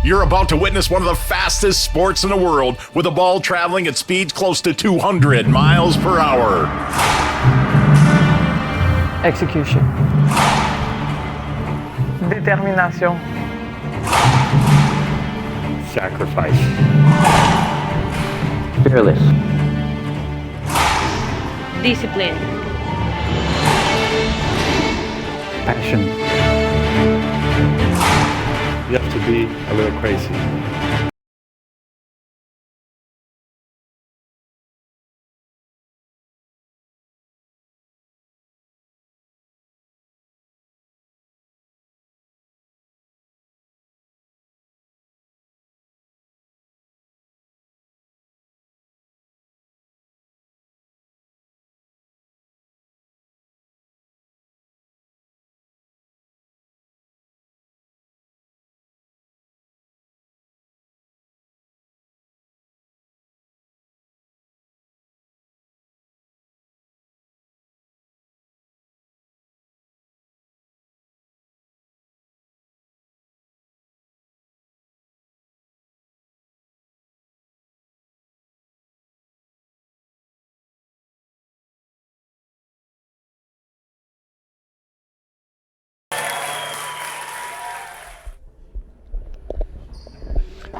You're about to witness one of the fastest sports in the world, with a ball traveling at speeds close to 200 miles per hour. Execution. Determination. Sacrifice. Fearless. Discipline. Passion. You have to be a little crazy.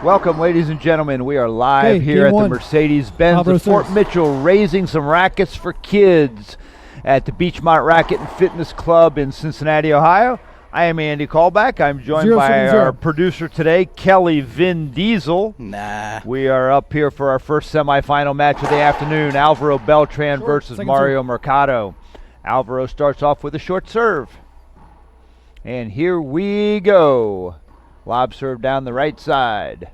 Welcome, ladies and gentlemen. We are live here at the Mercedes-Benz of Fort Mitchell, raising some rackets for kids at the Beachmont Racket and Fitness Club in Cincinnati, Ohio. I am Andy Callback. I'm joined by our producer today, Kelly Vin Diesel. We are up here for our first semifinal match of the afternoon, Alvaro Beltran versus Mario Mercado. Alvaro starts off with a short serve. And here we go. Lob serve down the right side.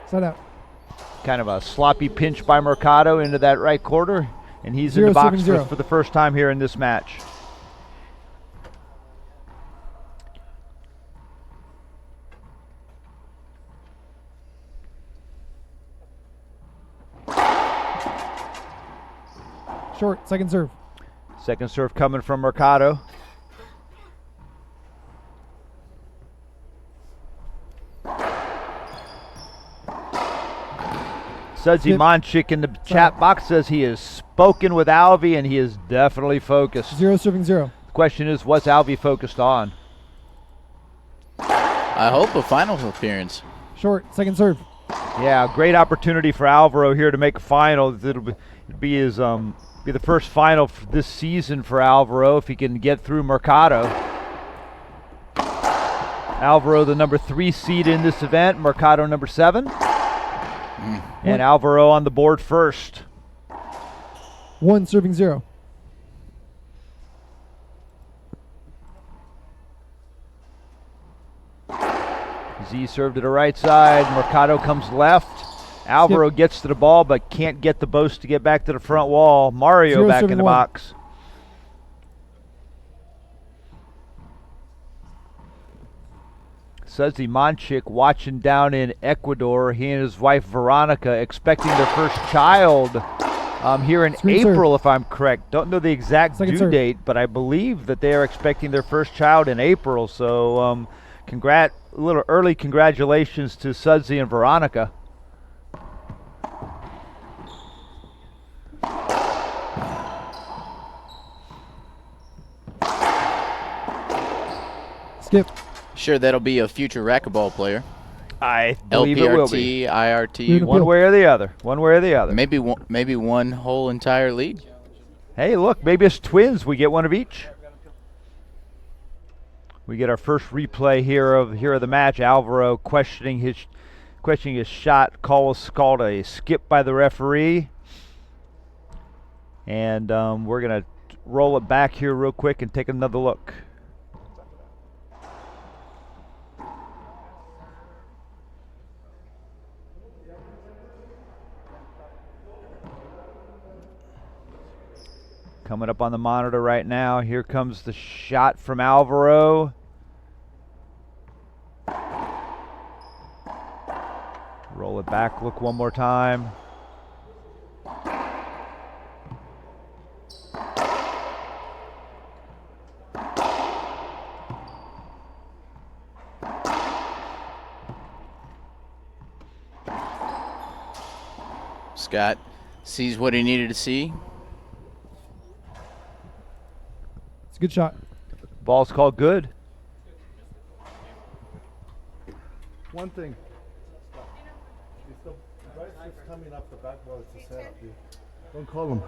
Side out. Kind of a sloppy pinch by Mercado into that right corner, and he's in the box for the first time here in this match. Short, second serve. Second serve coming from Mercado. Sudsy Monchik in the chat box says he has spoken with Alvy and he is definitely focused. 0 serving 0. The question is, what's Alvy focused on? I hope a finals appearance. Short, second serve. Yeah, great opportunity for Alvaro here to make a final. It'll be the first final this season for Alvaro if he can get through Mercado. Alvaro, the number 3 seed in this event. Mercado, number 7. And Alvaro on the board first. 1 serving 0. Z served to the right side. Mercado comes left. Alvaro gets to the ball but can't get the boast to get back to the front wall. Mario back in the box. Sudsy Monchik watching down in Ecuador. He and his wife Veronica expecting their first child here in April, if I'm correct. Don't know the exact due date, but I believe that they are expecting their first child in April. So a little early congratulations to Sudsy and Veronica. Skip. Sure, that'll be a future racquetball player. I believe it will be. IRT. One way or the other. One way or the other. Maybe one whole entire league. Hey, look, maybe it's twins. We get one of each. We get our first replay here of the match. Alvaro questioning his shot. Call was called a skip by the referee. And we're going to roll it back here real quick and take another look. Coming up on the monitor right now. Here comes the shot from Alvaro. Roll it back, look one more time. Scott sees what he needed to see. It's a good shot. Ball's called good. One thing. If the guy's just coming up the back wall, it's a setup, dude. Don't call him.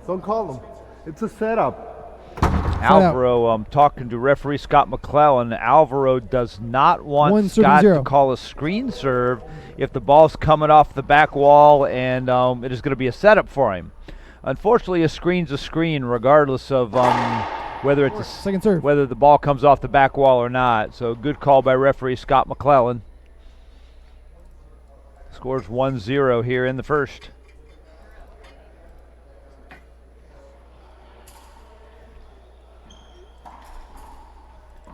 Don't call him. It's a setup. Alvaro talking to referee Scott McClellan. Alvaro does not want Scott to call a screen serve if the ball's coming off the back wall, and it is going to be a setup for him. Unfortunately, a screen's a screen regardless of whether it's second serve. whether the ball comes off the back wall or not. So good call by referee Scott McClellan. Scores 1-0 here in the first.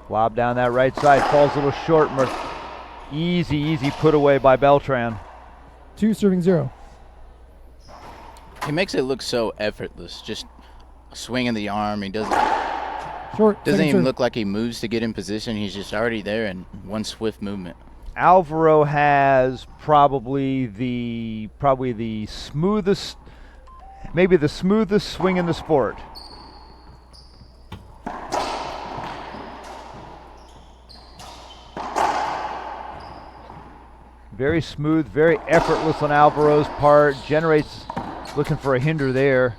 Lob down that right side, falls a little short. Easy put away by Beltran. 2 serving 0. He makes it look so effortless. Just swinging the arm. He doesn't even look like he moves to get in position. He's just already there in one swift movement. Alvaro has probably the smoothest, maybe the smoothest swing in the sport. Very smooth, very effortless on Alvaro's part. Generates, looking for a hinder there,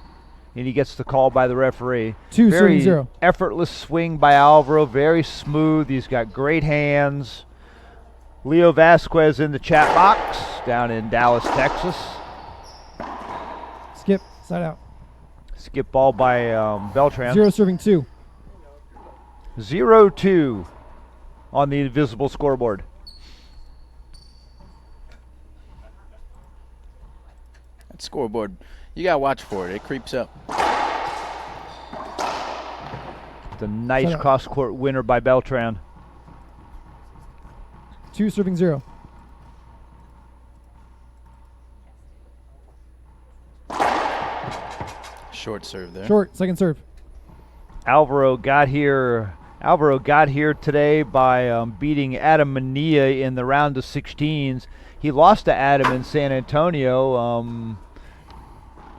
and he gets the call by the referee. 2 very 0. Effortless swing by Alvaro, very smooth. He's got great hands. Leo Vasquez in the chat box down in Dallas, Texas. Skip, side out. Skip ball by Beltran. 0 serving 2. 0-2 on the invisible scoreboard. That scoreboard, you got to watch for it. It creeps up. It's a nice cross-court winner by Beltran. 2 serving 0. Short serve there. Short, second serve. Alvaro got here today by beating Adam Mania in the round of 16s. He lost to Adam in San Antonio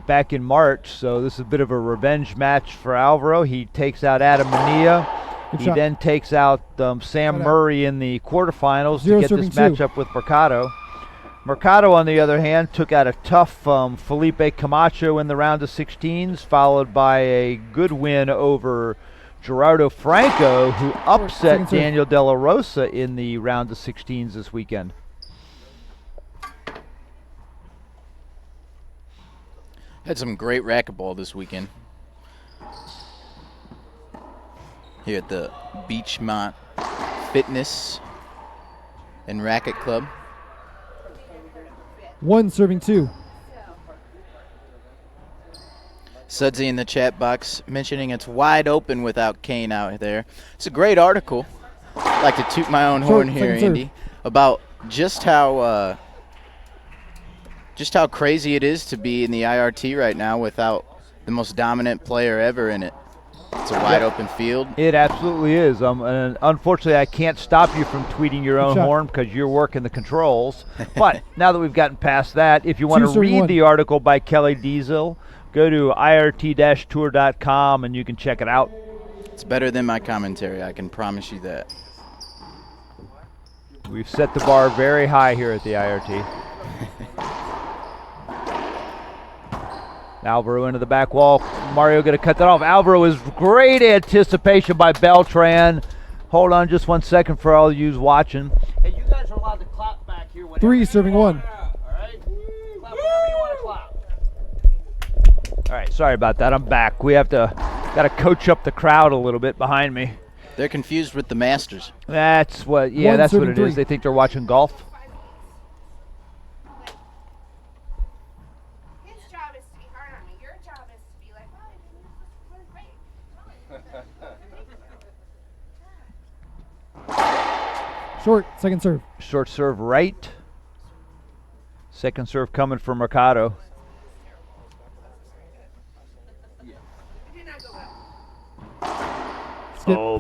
back in March, so this is a bit of a revenge match for Alvaro. He takes out Adam Mania. He then takes out Sam Murray in the quarterfinals to get this matchup with Mercado. Mercado, on the other hand, took out a tough Felipe Camacho in the round of 16s, followed by a good win over Gerardo Franco, who upset Daniel De La Rosa in the round of 16s this weekend. Had some great racquetball this weekend here at the Beachmont Fitness and Racket Club. 1 serving 2. Sudsy in the chat box mentioning it's wide open without Kane out there. It's a great article. I'd like to toot my own horn here, Andy, about just how crazy it is to be in the IRT right now without the most dominant player ever in it. It's a wide open field. It absolutely is. And unfortunately, I can't stop you from tweeting your own horn because you're working the controls. But now that we've gotten past that, if you want to read the article by Kelly Diesel, go to irt-tour.com and you can check it out. It's better than my commentary, I can promise you that. We've set the bar very high here at the IRT. Alvaro into the back wall. Mario going to cut that off. Alvaro is great anticipation by Beltran. Hold on just 1 second for all of you watching. Hey, you guys are allowed to clap back here. 3 serving 1. All right? Clap whenever you want to clap. All right, sorry about that. I'm back. We got to coach up the crowd a little bit behind me. They're confused with the Masters. That's what it is. They think they're watching golf. Short, second serve. Short serve right. Second serve coming from Mercado.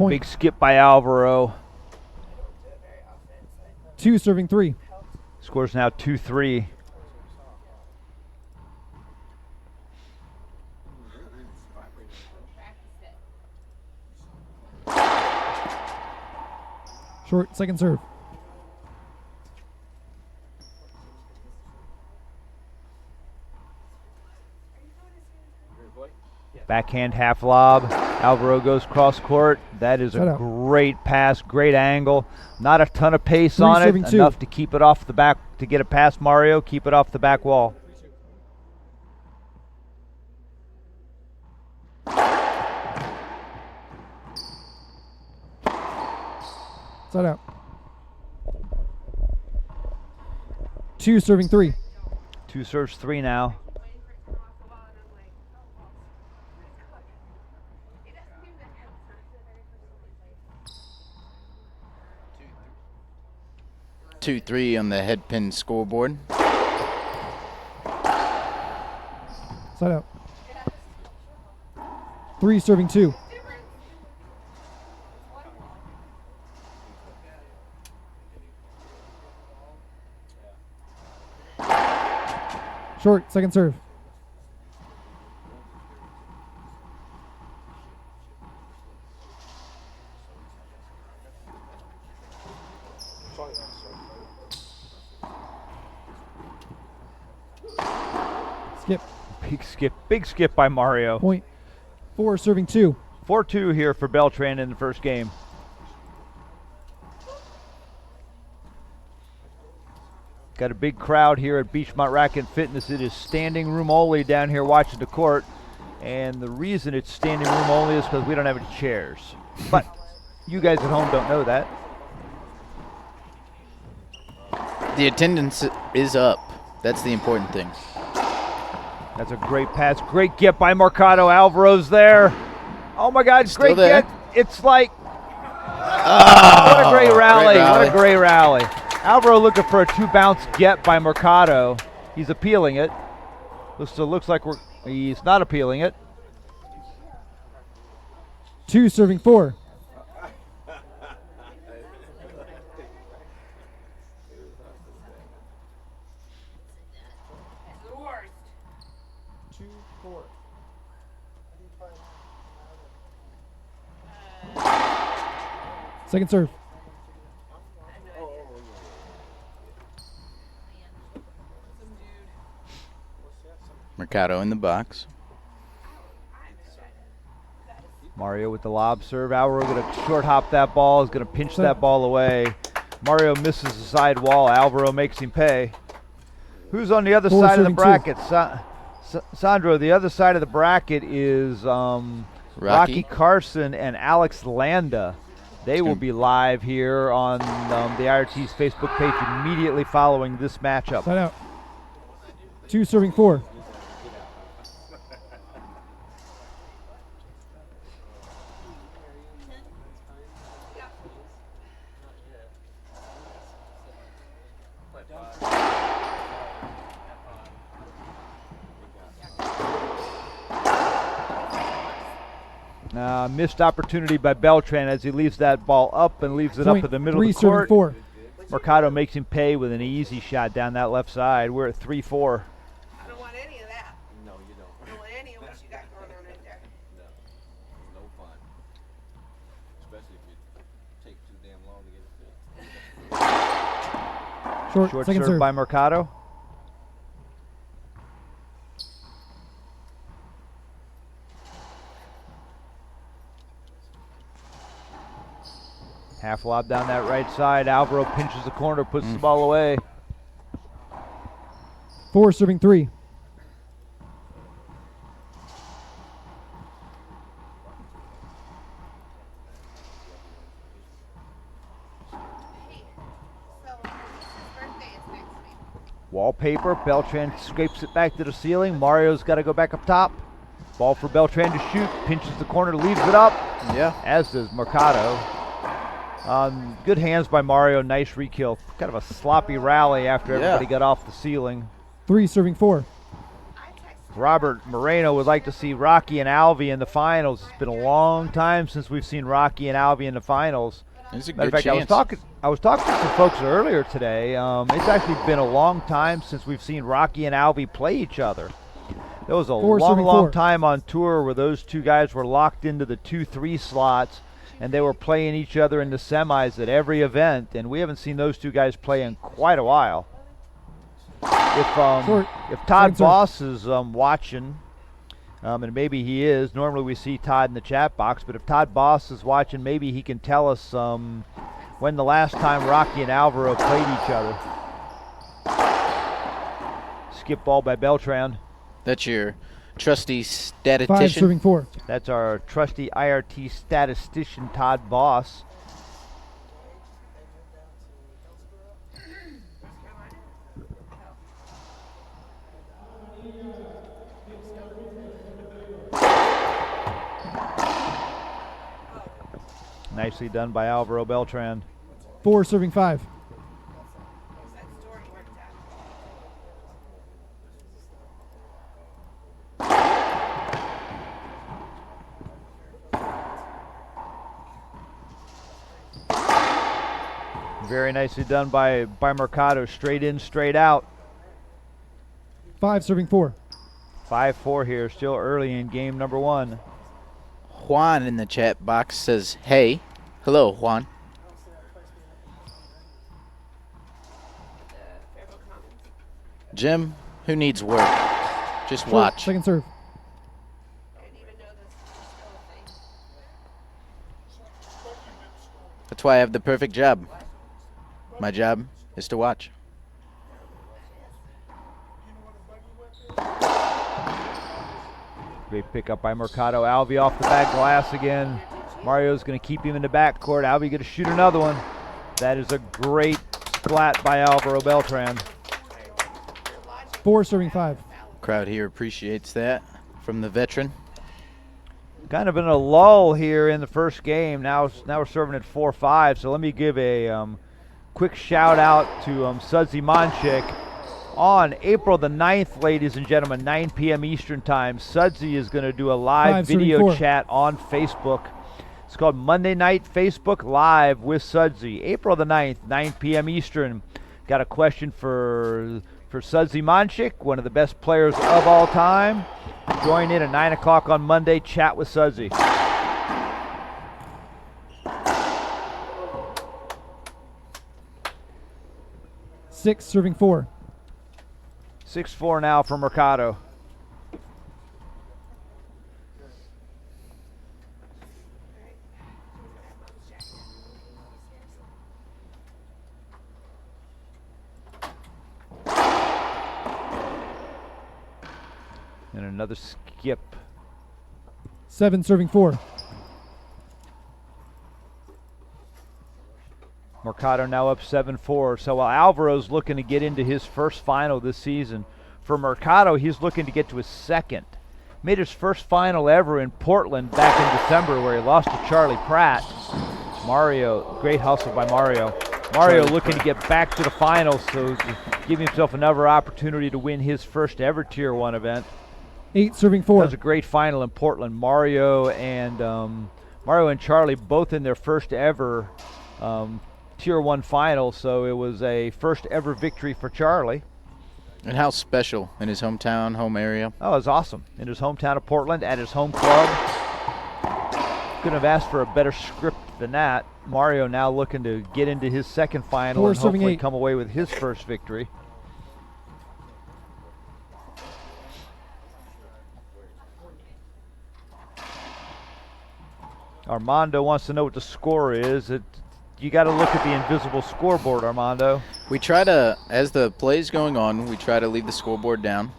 Big skip by Alvaro. 2 serving 3. Scores now 2-3. Short, second serve. Backhand half lob. Alvaro goes cross court. That is a great pass, great angle. Not a ton of pace on it, enough to keep it off the back, to get it past Mario, keep it off the back wall. Side out. 2 serving 3. 2 serves 3 now. Two, 3 on the head pin scoreboard. Side out. 3 serving 2. Short, second serve. Skip. Big skip by Mario. Point. 4 serving 2. 4-2 here for Beltran in the first game. Got a big crowd here at Beachmont Racket Fitness. It is standing room only down here watching the court. And the reason it's standing room only is because we don't have any chairs. But you guys at home don't know that. The attendance is up. That's the important thing. That's a great pass. Great get by Mercado. Alvaro's there. Oh my God, great get. It's like, what a great rally. What a great rally. Alvaro looking for a 2-bounce get by Mercado. He's appealing it. Looks like he's not appealing it. 2 serving 4. Second serve. Mercado in the box. Mario with the lob serve. Alvaro going to short hop that ball. Is going to pinch that ball away. Mario misses the side wall. Alvaro makes him pay. Who's on the other side of the bracket? Sandro, the other side of the bracket is Rocky Carson and Alex Landa. They will be live here on the IRT's Facebook page immediately following this matchup. Side out. 2 serving 4. Missed opportunity by Beltran as he leaves that ball up and leaves it up in the middle of the court. 4. Mercado makes him pay with an easy shot down that left side. We're at 3-4. I don't want any of that. No, you don't. I don't want any of what you got going on right there. No fun. Especially if it takes too damn long to get it fixed. Short serve serve by Mercado. Half lob down that right side. Alvaro pinches the corner, puts the ball away. 4 serving 3. Wallpaper. Beltran scrapes it back to the ceiling. Mario's got to go back up top. Ball for Beltran to shoot. Pinches the corner, leaves it up. Yeah. As does Mercado. Good hands by Mario. Nice re-kill. Kind of a sloppy rally after everybody got off the ceiling. 3 serving 4. Robert Moreno would like to see Rocky and Alvy in the finals. It's been a long time since we've seen Rocky and Alvy in the finals. It's a Matter of good fact, chance. I was talking to some folks earlier today. It's actually been a long time since we've seen Rocky and Alvy play each other. There was a long time on tour where those two guys were locked into the 2-3 slots. and they were playing each other in the semis at every event, and we haven't seen those two guys play in quite a while. If Todd Boss is watching, and maybe he is, normally we see Todd in the chat box, but if Todd Boss is watching, maybe he can tell us when the last time Rocky and Alvaro played each other. Skip ball by Beltran. That's your trusty statistician. 5 serving 4. That's our trusty IRT statistician, Todd Boss. Nicely done by Alvaro Beltran. 4 serving 5. Very nicely done by Mercado. Straight in, straight out. 5 serving 4. 5-4 here, still early in game number 1. Juan in the chat box says, hey. Hello, Juan. Jim, who needs work? Just watch. Second serve. That's why I have the perfect job. My job is to watch. Great pickup by Mercado. Alvy off the back glass again. Mario's going to keep him in the backcourt. Alvy going to shoot another one. That is a great splat by Alvaro Beltran. 4 serving 5. Crowd here appreciates that from the veteran. Kind of in a lull here in the first game. Now we're serving at 4-5. So let me give a quick shout out to Sudsy Monchik. On April the 9th, ladies and gentlemen, 9 p.m. Eastern Time, Sudsy is going to do a live video chat on Facebook. It's called Monday Night Facebook Live with Sudsy. April the 9th, 9 p.m. Eastern. Got a question for Sudsy Monchik, one of the best players of all time. Join in at 9 o'clock on Monday. Chat with Sudsy. Six serving 4. 6-4 now for Mercado. And another skip. 7 serving 4. Mercado now up 7-4. So while Alvaro's looking to get into his first final this season, for Mercado, he's looking to get to his second. Made his first final ever in Portland back in December where he lost to Charlie Pratt. Mario, great hustle by Mario. Mario looking to get back to the finals, so give himself another opportunity to win his first ever Tier 1 event. 8 serving 4. That was a great final in Portland. Mario and Charlie both in their first ever Tier 1 final, so it was a first ever victory for Charlie. And how special in his hometown, home area. Oh, it was awesome. In his hometown of Portland, at his home club. Couldn't have asked for a better script than that. Mario now looking to get into his second final and hopefully come away with his first victory. Armando wants to know what the score is. You got to look at the invisible scoreboard, Armando. We try to, as the play's going on, we try to leave the scoreboard down.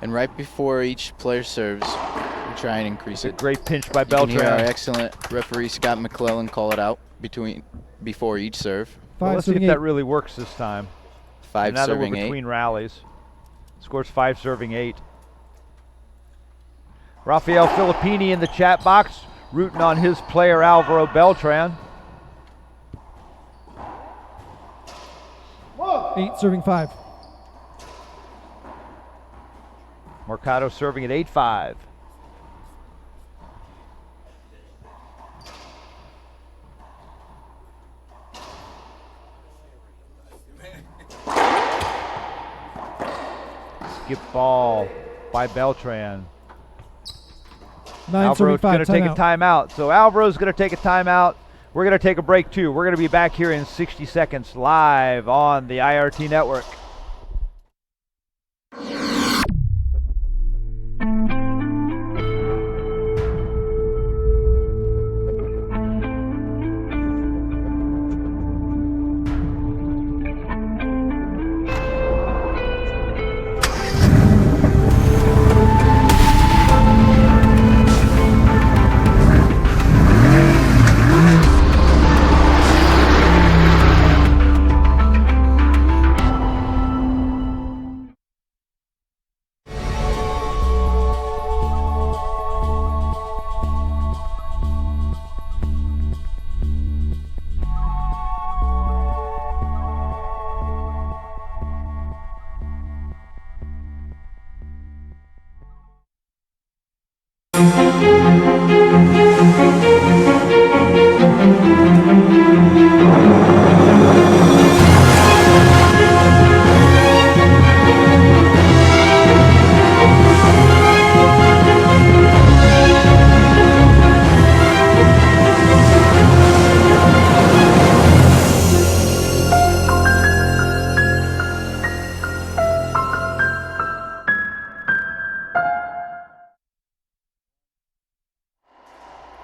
And right before each player serves, we try and increase it. Great pinch by Beltran. You can hear our excellent referee Scott McClellan call it out before each serve. Well, let's see if that really works this time. 5 now serving that we're 8. Between rallies. Scores 5 serving 8. Rafael Filippini in the chat box, rooting on his player Alvaro Beltran. 8 serving 5. Mercado serving at 8-5. Skip ball by Beltran. Alvaro's going to take a timeout. So Alvaro's going to take a timeout. We're going to take a break too. We're going to be back here in 60 seconds live on the IRT network.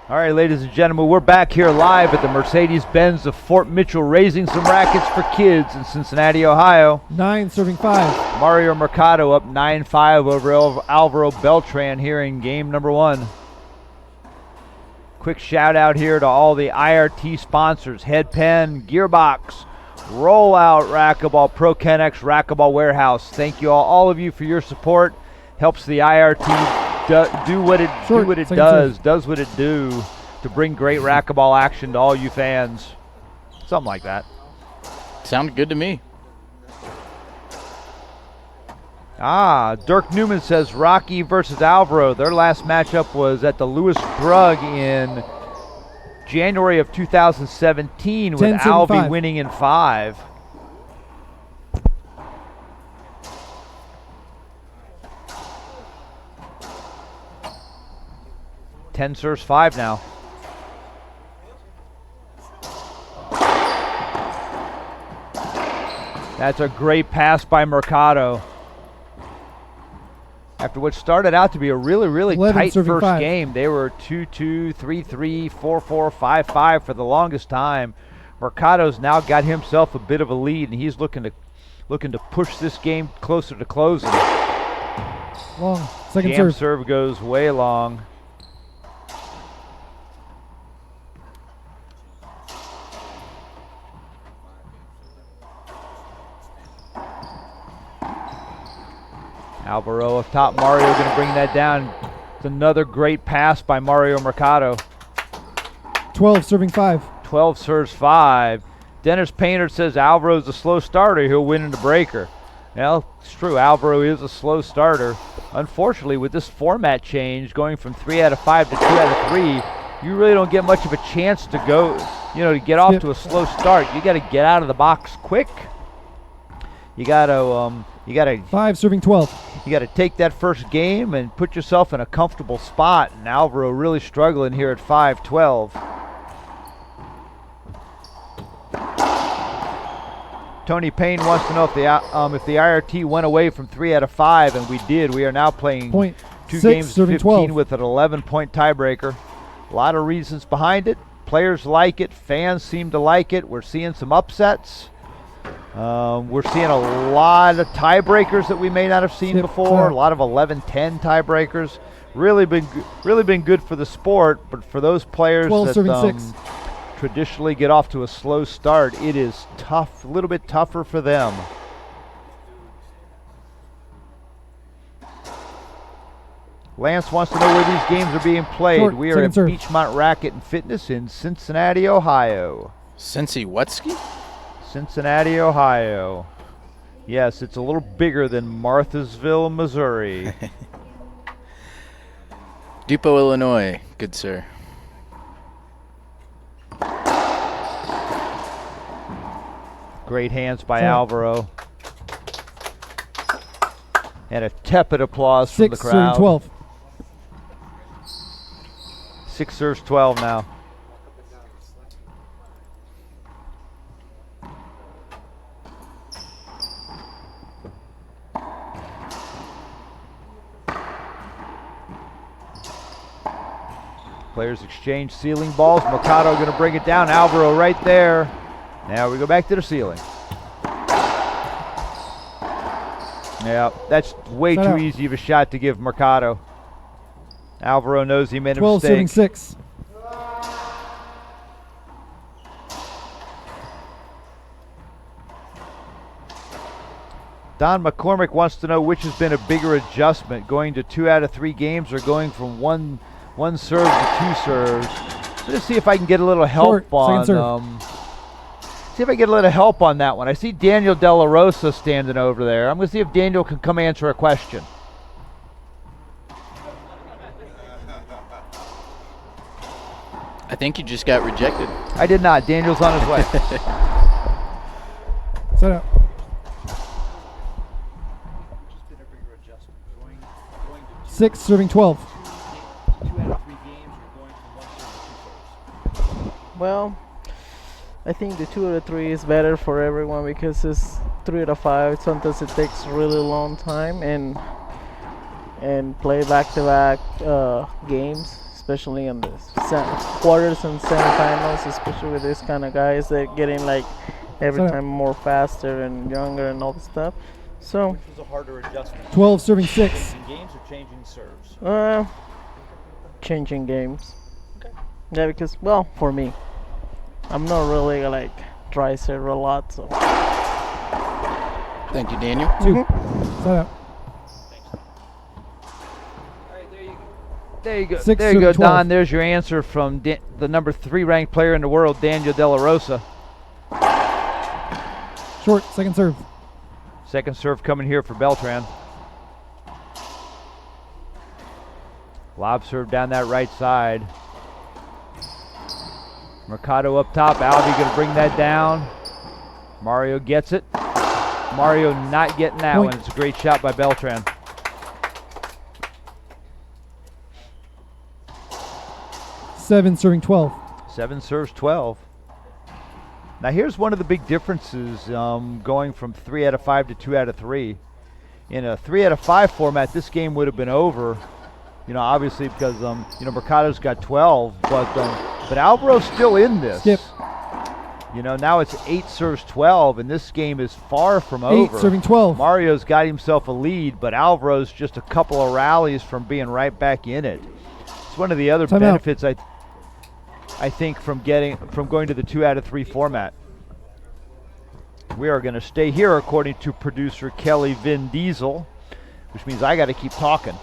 All right, ladies and gentlemen, we're back here live at the Mercedes-Benz of Fort Mitchell, raising some rackets for kids in Cincinnati, Ohio. 9 serving 5. Mario Mercado up 9-5 over Alvaro Beltran here in game number 1. Quick shout out here to all the IRT sponsors: Headpen, Gearbox, Rollout Racquetball, Pro Kennex, Racquetball Warehouse. Thank you all of you for your support. Helps the IRT do what it does what it do to bring great racquetball action to all you fans. Something like that. Sounded good to me. Dirk Newman says Rocky versus Alvaro. Their last matchup was at the Louis Drug in January of 2017 with Alvy winning in 5. Ten serves 5 now. That's a great pass by Mercado. After what started out to be a really tight first game, they were 2-2, 3-3, 4-4, 5-5 for the longest time. Mercado's now got himself a bit of a lead, and he's looking to push this game closer to closing. Long. Second Jam serve goes way long. Alvaro up top. Mario going to bring that down. It's another great pass by Mario Mercado. 12 serving 5. 12 serves 5. Dennis Painter says Alvaro's a slow starter. He'll win in the breaker. Well, it's true. Alvaro is a slow starter. Unfortunately, with this format change, going from 3 out of 5 to 2 out of 3, you really don't get much of a chance to go, to get off to a slow start. You got to get out of the box quick. You got to 5 serving 12. You got to take that first game and put yourself in a comfortable spot. And Alvaro really struggling here at 5-12. Tony Payne wants to know if the IRT went away from 3 out of 5, and we did. We are now playing 2 games 15 12. With an 11-point tiebreaker. A lot of reasons behind it. Players like it. Fans seem to like it. We're seeing some upsets. We're seeing a lot of tiebreakers that we may not have seen before. A lot of 11-10 tiebreakers. Really been good for the sport, but for those players that traditionally get off to a slow start, it is tough, a little bit tougher for them. Lance wants to know where these games are being played. We are at Beachmont Racket and Fitness in Cincinnati, Ohio. Cincy Whatski? Cincinnati, Ohio. Yes, it's a little bigger than Marthasville, Missouri. Depot, Illinois, good sir. Great hands by Alvaro. And a tepid applause from the crowd. 6 12. 6 serves 12 now. Players exchange ceiling balls. Mercado going to bring it down. Alvaro right there. Now we go back to the ceiling. Yeah, that's way too easy of a shot to give Mercado. Alvaro knows he made a 12 mistake. serving 6. Don McCormick wants to know which has been a bigger adjustment, going to 2 out of 3 games or going from one serve to 2 serves. Let's see if I can get a little help on see if I get a little help on that one. I see Daniel De La Rosa standing over there. I'm going to see if Daniel can come answer a question. I think you just got rejected. I did not. Daniel's on his way. Set up. 6 serving 12. 2 out of 3 games or going from 1 serve to 2 serves. Well, I think the 2 out of 3 is better for everyone because it's 3 out of 5. Sometimes it takes a really long time and play back-to-back games, especially in the quarters and semifinals, especially with this kind of guys that getting like every time more faster and younger and all the stuff. So which was a harder adjustment? 12 serving 6. Changing games or changing serves? Changing games. Okay. Yeah, because well, for me, I'm not really like try serve a lot, so. Thank you, Daniel. 2. Set up. There you go. 6 there you go, 12. Don. There's your answer from the number 3 ranked player in the world, Daniel De La Rosa. Short, second serve. Second serve coming here for Beltran. Lob serve down that right side. Mercado up top. Alvy going to bring that down. Mario gets it. Mario not getting that one. It's a great shot by Beltran. Seven serving 12. 7 serves 12. Now here's one of the big differences going from 3 out of 5 to 2 out of 3. In a 3 out of 5 format, this game would have been over. You know, obviously because you know, Mercado's got 12, but Alvaro's still in this. Skip. You know, now it's 8 serves 12, and this game is far from over. 8 serving 12. Mario's got himself a lead, but Alvaro's just a couple of rallies from being right back in it. It's one of the other benefits I think from going to the 2 out of 3 format. We are going to stay here according to producer Kelly Vin Diesel, which means I got to keep talking.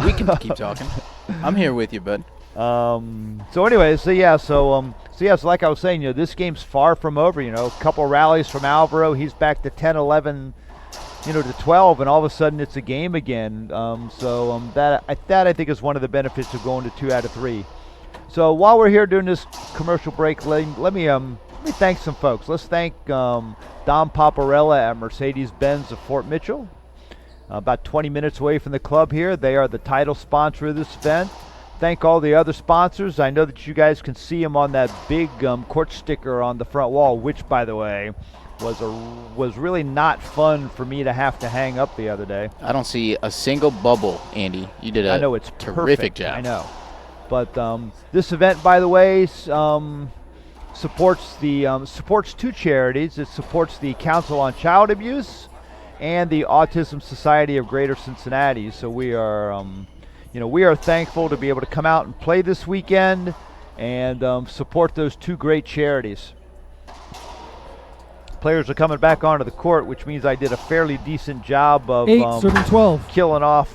We can keep talking. I'm here with you, bud. So anyways, so like I was saying, you know, this game's far from over. You know, a couple rallies from Alvaro, he's back to 10, 11, you know, to 12, and all of a sudden it's a game again. That I think is one of the benefits of going to 2 out of 3. So while we're here doing this commercial break, let me thank some folks. Let's thank Dom Paparella at Mercedes-Benz of Fort Mitchell. About 20 minutes away from the club here. They are the title sponsor of this event. Thank all the other sponsors. I know that you guys can see them on that big court sticker on the front wall, which, by the way, was really not fun for me to have to hang up the other day. I don't see a single bubble, Andy. You did a terrific perfect. job. I know. But this event, by the way, supports 2 charities. It supports the Council on Child Abuse and the Autism Society of Greater Cincinnati. So we are, we are thankful to be able to come out and play this weekend and support those 2 great charities. Players are coming back onto the court, which means I did a fairly decent job of 8 serving 12. killing off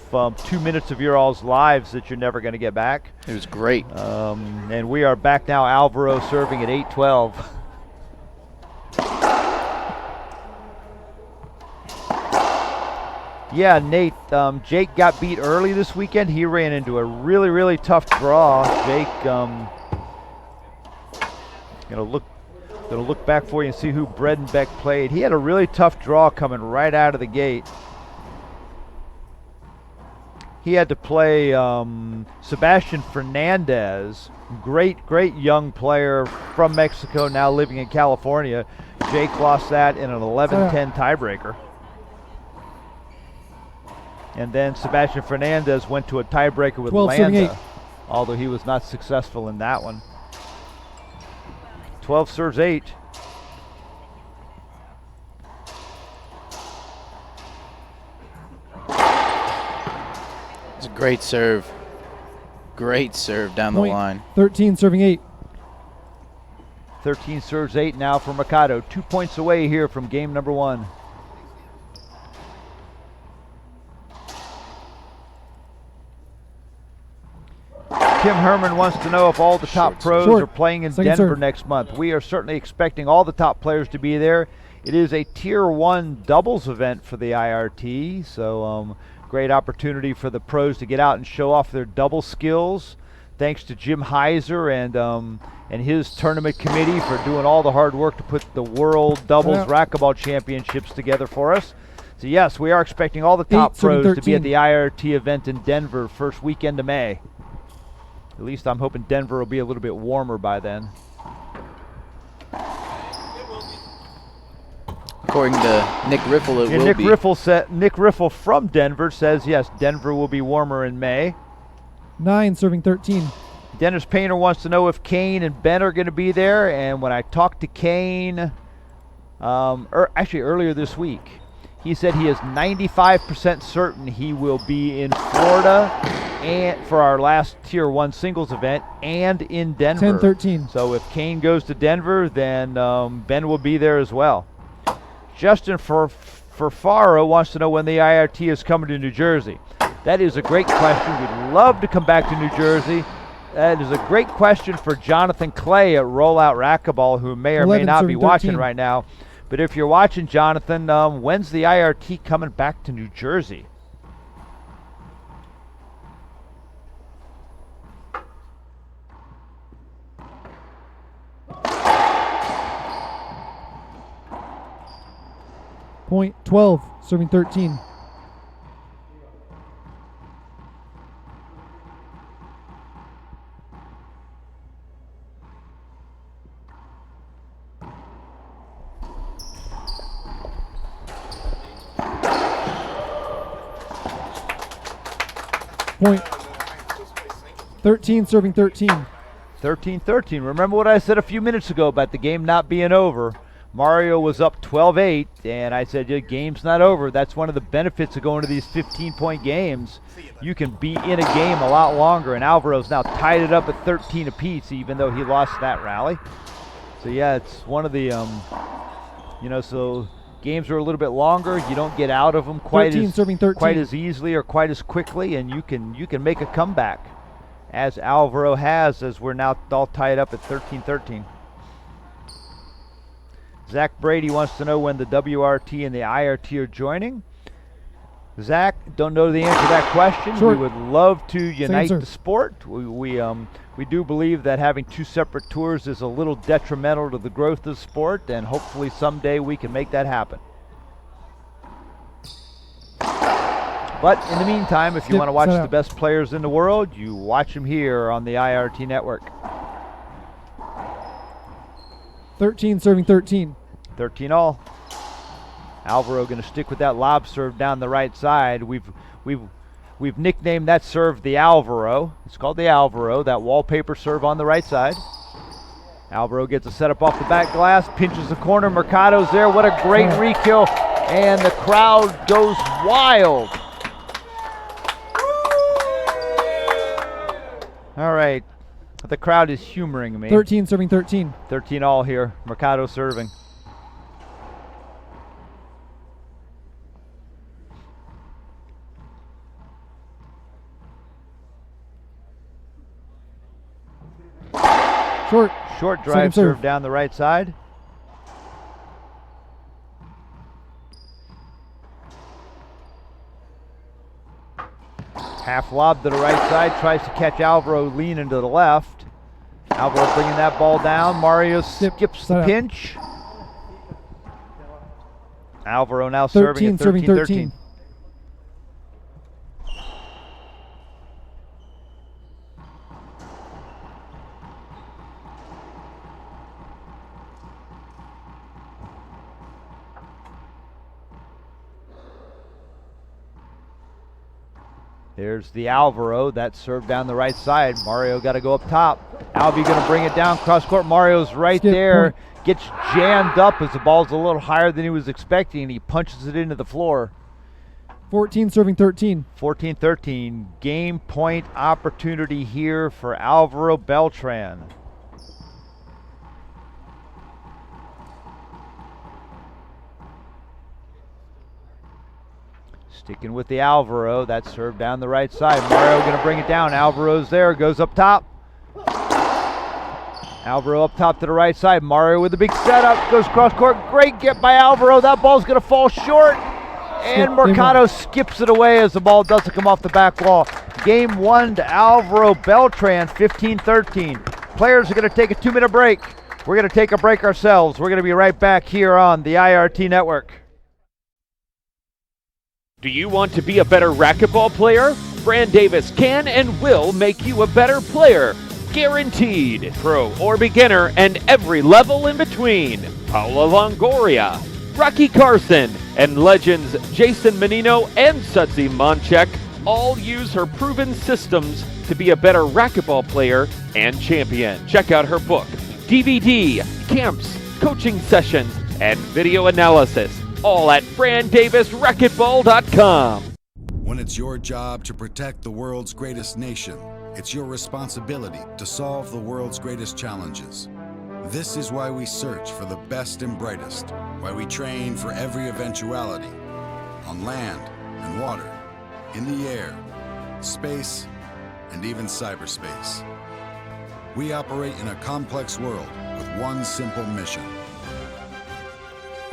2 minutes of your all's lives that you're never going to get back. It was great. And we are back now. Alvaro serving at 8-12. Yeah, Nate, Jake got beat early this weekend. He ran into a really, really tough draw. Jake, gonna look back for you and see who Bredenbeck played. He had a really tough draw coming right out of the gate. he had to play Sebastian Fernandez, great young player from Mexico, now living in California. Jake lost that in an 11-10 tiebreaker. And then Sebastian Fernandez went to a tiebreaker with 12, serving Landa, 8. although he was not successful in that one. 12 serves 8. It's a great serve. Great serve down the line. 13 serving 8. 13 serves 8 now for Mercado. 2 points away here from game number 1. Kim Herman wants to know if all the top pros are playing in Denver next month. We are certainly expecting all the top players to be there. It is a Tier 1 doubles event for the IRT, so great opportunity for the pros to get out and show off their double skills. Thanks to Jim Heiser and his tournament committee for doing all the hard work to put the World Doubles Racquetball Championships together for us. So yes, we are expecting all the top pros to be at the IRT event in Denver first weekend of May. At least I'm hoping Denver will be a little bit warmer by then. According to Nick Riffle, it will be. Nick Riffle from Denver says, yes, Denver will be warmer in May. 9 serving 13. Dennis Painter wants to know if Kane and Ben are going to be there. And when I talked to Kane, actually earlier this week, he said he is 95% certain he will be in Florida and for our last Tier 1 singles event and in Denver. 10-13. So if Kane goes to Denver, then Ben will be there as well. Justin Faro wants to know when the IRT is coming to New Jersey. That is a great question. We'd love to come back to New Jersey. That is a great question for Jonathan Clay at Rollout Racquetball, who may or may not be watching right now. But if you're watching, Jonathan, when's the IRT coming back to New Jersey? Point 12 serving 13. Point 13 serving 13. 13-13. Remember what I said a few minutes ago about the game not being over. Mario was up 12-8, and I said, the game's not over. That's one of the benefits of going to these 15-point games. You can be in a game a lot longer, and Alvaro's now tied it up at 13 apiece, even though he lost that rally. So yeah, it's one of the, so games are a little bit longer. You don't get out of them quite as easily or quite as quickly, and you can make a comeback, as Alvaro has, as we're now all tied up at 13-13. Zach Brady wants to know when the WRT and the IRT are joining. Zach, don't know the answer to that question. We would love to unite the sport. We do believe that having two separate tours is a little detrimental to the growth of the sport, and hopefully someday we can make that happen. But in the meantime, if you want to watch the best players in the world, you watch them here on the IRT network. 13 serving 13. 13 all. Alvaro going to stick with that lob serve down the right side. We've nicknamed that serve the Alvaro. It's called the Alvaro, that wallpaper serve on the right side. Alvaro gets a setup off the back glass, pinches the corner. Mercado's there. What a great re-kill. And the crowd goes wild. All right. The crowd is humoring me. 13 serving 13. 13 all here. Mercado serving. Short drive serve down the right side. Half lob to the right side, tries to catch Alvaro leaning to the left. Alvaro bringing that ball down. Mario skips the pinch. Alvaro now serving at 13-13. There's the Alvaro. That served down the right side. Mario got to go up top. Alvy going to bring it down cross court. Mario's right there. Gets jammed up as the ball's a little higher than he was expecting, and he punches it into the floor. 14 serving 13. 14-13. Game point opportunity here for Alvaro Beltran. Sticking with the Alvaro. That served down the right side. Mario going to bring it down. Alvaro's there. Goes up top. Alvaro up top to the right side. Mario with a big setup. Goes cross court. Great get by Alvaro. That ball's going to fall short. And Mercado skips it away as the ball doesn't come off the back wall. Game 1 to Alvaro Beltran, 15-13. Players are going to take a 2-minute break. We're going to take a break ourselves. We're going to be right back here on the IRT Network. Do you want to be a better racquetball player? Fran Davis can and will make you a better player. Guaranteed. Pro or beginner and every level in between. Paula Longoria, Rocky Carson, and legends Jason Menino and Sudsy Monchek all use her proven systems to be a better racquetball player and champion. Check out her book, DVD, camps, coaching sessions, and video analysis, all at FranDavisRacquetball.com. When it's your job to protect the world's greatest nation, it's your responsibility to solve the world's greatest challenges. This is why we search for the best and brightest, why we train for every eventuality, on land and water, in the air, space, and even cyberspace. We operate in a complex world with one simple mission: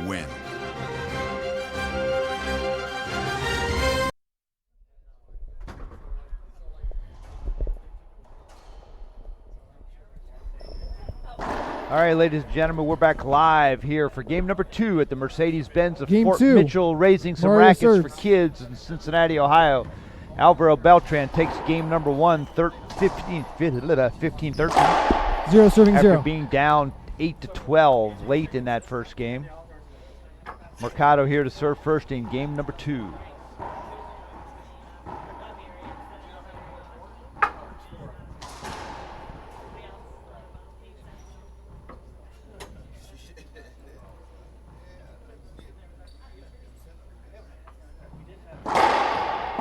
win. All right, ladies and gentlemen, we're back live here for game number 2 at the Mercedes-Benz of Game Fort 2. Mitchell, raising some Mario rackets serves. for kids in Cincinnati, Ohio. Alvaro Beltran takes game number 1, 15-13. 0 serving After 0. being down 8-12 late in that first game. Mercado here to serve first in game number 2.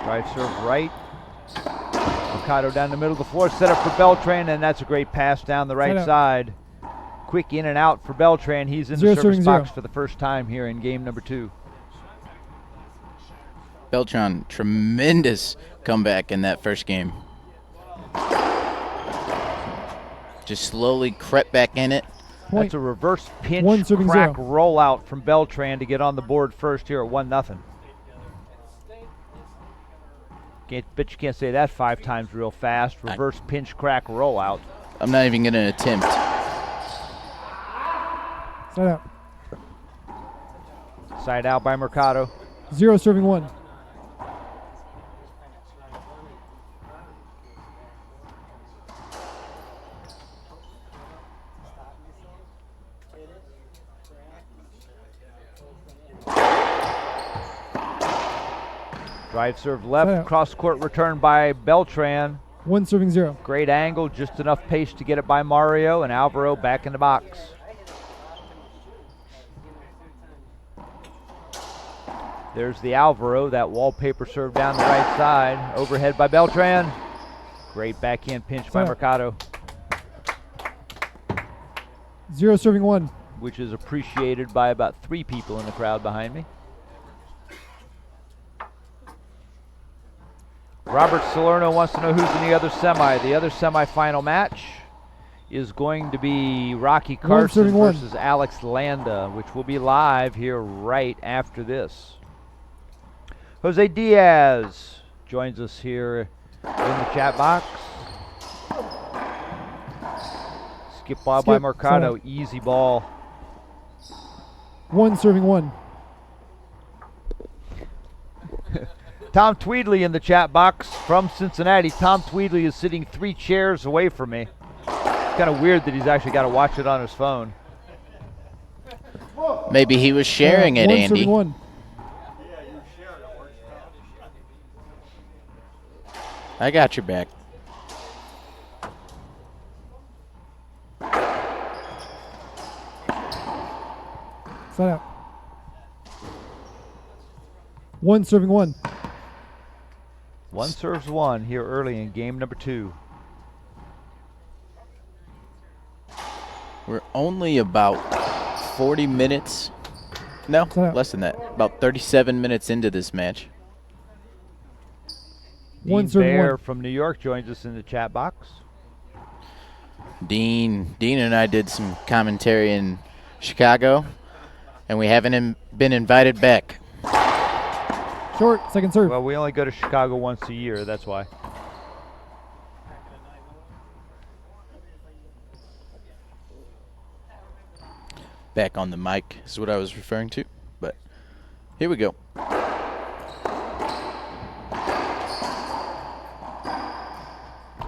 Drive serve right. Mercado down the middle of the floor, set up for Beltran, and that's a great pass down the right side. Quick in and out for Beltran. He's in the service box for the first time here in game number 2. Beltran, tremendous comeback in that first game. Just slowly crept back in it. That's a reverse pinch crack rollout from Beltran to get on the board first here at 1-0. Bet you can't say that 5 times real fast. Reverse pinch crack rollout. I'm not even going to attempt. Side out. Side out by Mercado. 0 serving 1. Drive serve left, cross court return by Beltran. 1 serving 0. Great angle, just enough pace to get it by Mario, and Alvaro back in the box. There's the Alvaro, that wallpaper serve down the right side. Overhead by Beltran. Great backhand pinch by Mercado. 0 serving 1. Which is appreciated by about 3 people in the crowd behind me. Robert Salerno wants to know who's in the other semi. The other semifinal match is going to be Rocky Carson versus Alex Landa, which will be live here right after this. Jose Diaz joins us here in the chat box. Skip ball by Mercado, easy ball. 1 serving 1. Tom Tweedley in the chat box from Cincinnati. Tom Tweedley is sitting 3 chairs away from me. It's kind of weird that he's actually got to watch it on his phone. Maybe he was sharing it, Andy. 1. I got your back. Side out. 1 serving 1. 1 serves 1 here early in game number 2. We're only about 40 minutes. No, less than that. About 37 minutes into this match. Dean Bear from New York joins us in the chat box. Dean and I did some commentary in Chicago, and we haven't been invited back. Short, second serve. Well, we only go to Chicago once a year, that's why. Back on the mic is what I was referring to, but here we go.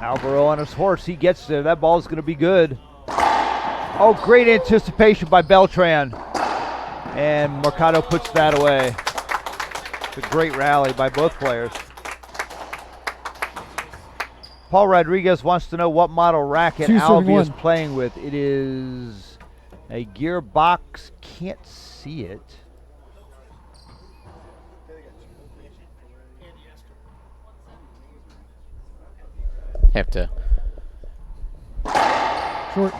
Alvaro on his horse, he gets there. That ball is going to be good. Oh, great anticipation by Beltran. And Mercado puts that away. It's a great rally by both players. Paul Rodriguez wants to know what model racket Alvy is playing with. It is a gearbox. Can't see it. Have to. Short,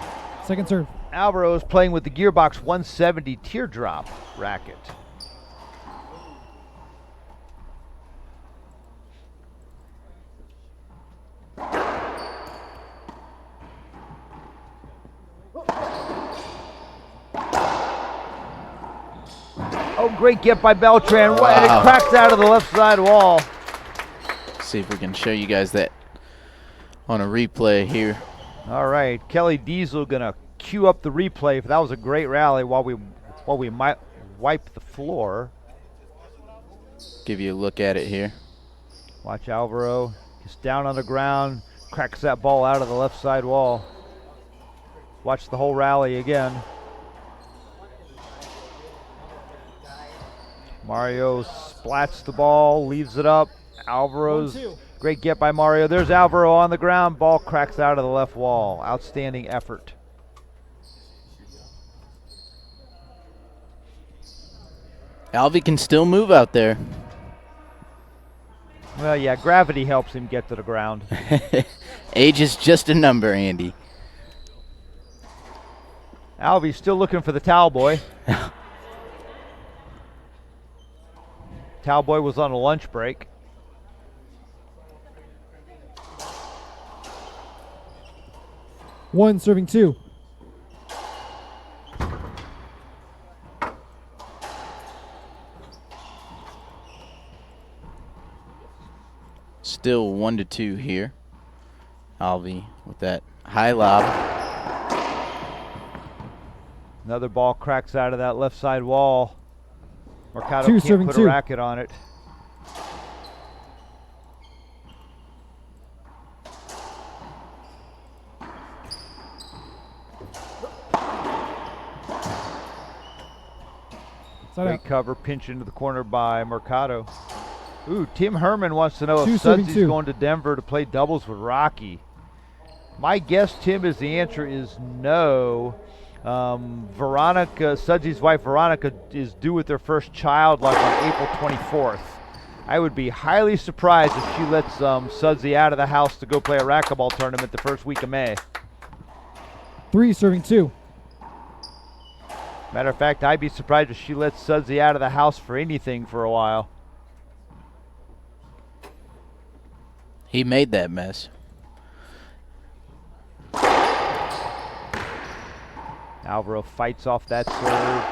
second serve. Alvaro is playing with the Gearbox 170 teardrop racket. Oh, great get by Beltran. Wow. And it cracks out of the left side wall. See if we can show you guys that on a replay here. All right, Kelly Diesel gonna cue up the replay. That was a great rally while we might wipe the floor. Give you a look at it here. Watch Alvaro. He's down on the ground, cracks that ball out of the left side wall. Watch the whole rally again. Mario splats the ball, leaves it up. Alvaro's great get by Mario. There's Alvaro on the ground. Ball cracks out of the left wall. Outstanding effort. Alvy can still move out there. Well, yeah, gravity helps him get to the ground. Age is just a number, Andy. Alvy's still looking for the towel boy. Towel boy was on a lunch break. One serving 2. Still 1-2 here. Alvy with that high lob. Another ball cracks out of that left side wall. Mercado Two can't serving put 2. a racket on it. Great cover, pinch into the corner by Mercado. Ooh, Tim Herman wants to know if Sudsy's going to Denver to play doubles with Rocky. My guess, Tim, is the answer is no. Veronica, Sudsy's wife Veronica, is due with their first child like on April 24th. I would be highly surprised if she lets Sudsy out of the house to go play a racquetball tournament the first week of May. 3 serving 2. Matter of fact, I'd be surprised if she lets Sudsy out of the house for anything for a while. He made that mess. Alvaro fights off that serve.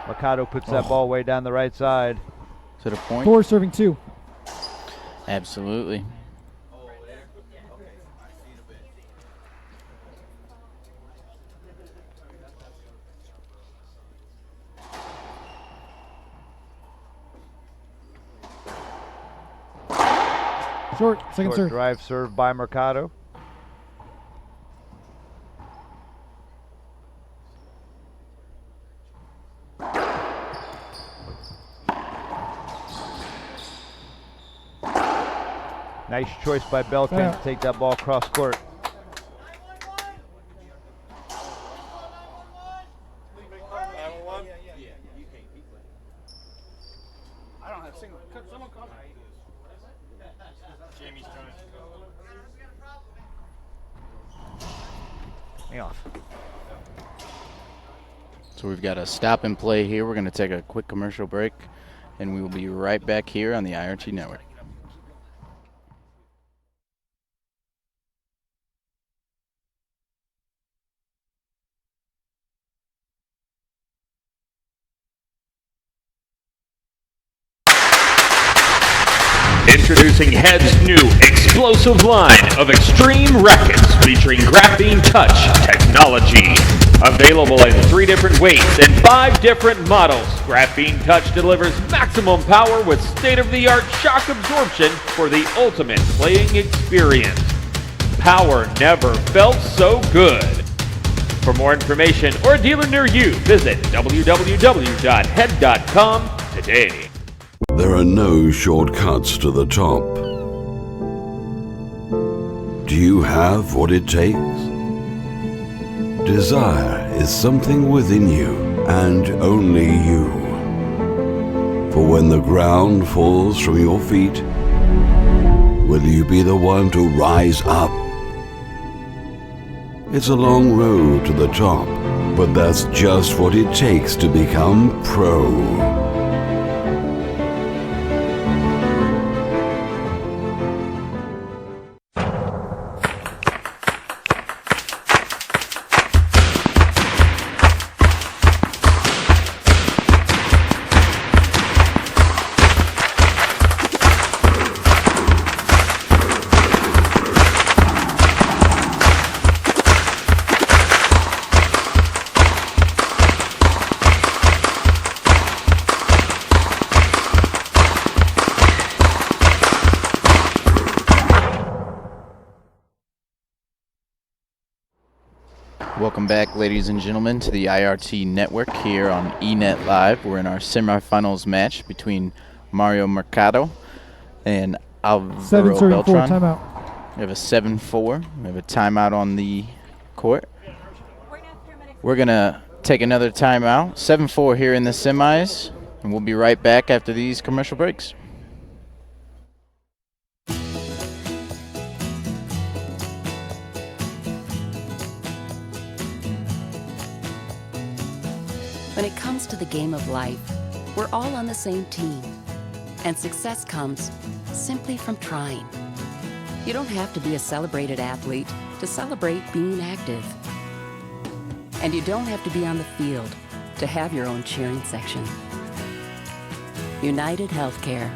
Mercado puts that ball way down the right side. To the point. 4 serving 2. Absolutely. Short, second serve. Drive serve by Mercado. Nice choice by Beltran to take that ball cross court. Off. So we've got a stop and play here. We're going to take a quick commercial break, and we will be right back here on the IRT Network. Introducing Head's new explosive line of extreme rackets featuring graphene touch technology. Available in 3 different weights and 5 different models, Graphene Touch delivers maximum power with state-of-the-art shock absorption for the ultimate playing experience. Power never felt so good. For more information or a dealer near you, visit www.head.com today. There are no shortcuts to the top. Do you have what it takes? Desire is something within you, and only you. For when the ground falls from your feet, will you be the one to rise up? It's a long road to the top, but that's just what it takes to become pro. Welcome back, ladies and gentlemen, to the IRT Network here on eNet Live. We're in our semifinals match between Mario Mercado and Alvaro Beltran. Timeout. We have a 7-4. We have a timeout on the court. We're going to take another timeout. 7-4 here in the semis, and we'll be right back after these commercial breaks. When it comes to the game of life, we're all on the same team. And success comes simply from trying. You don't have to be a celebrated athlete to celebrate being active. And you don't have to be on the field to have your own cheering section. United Healthcare.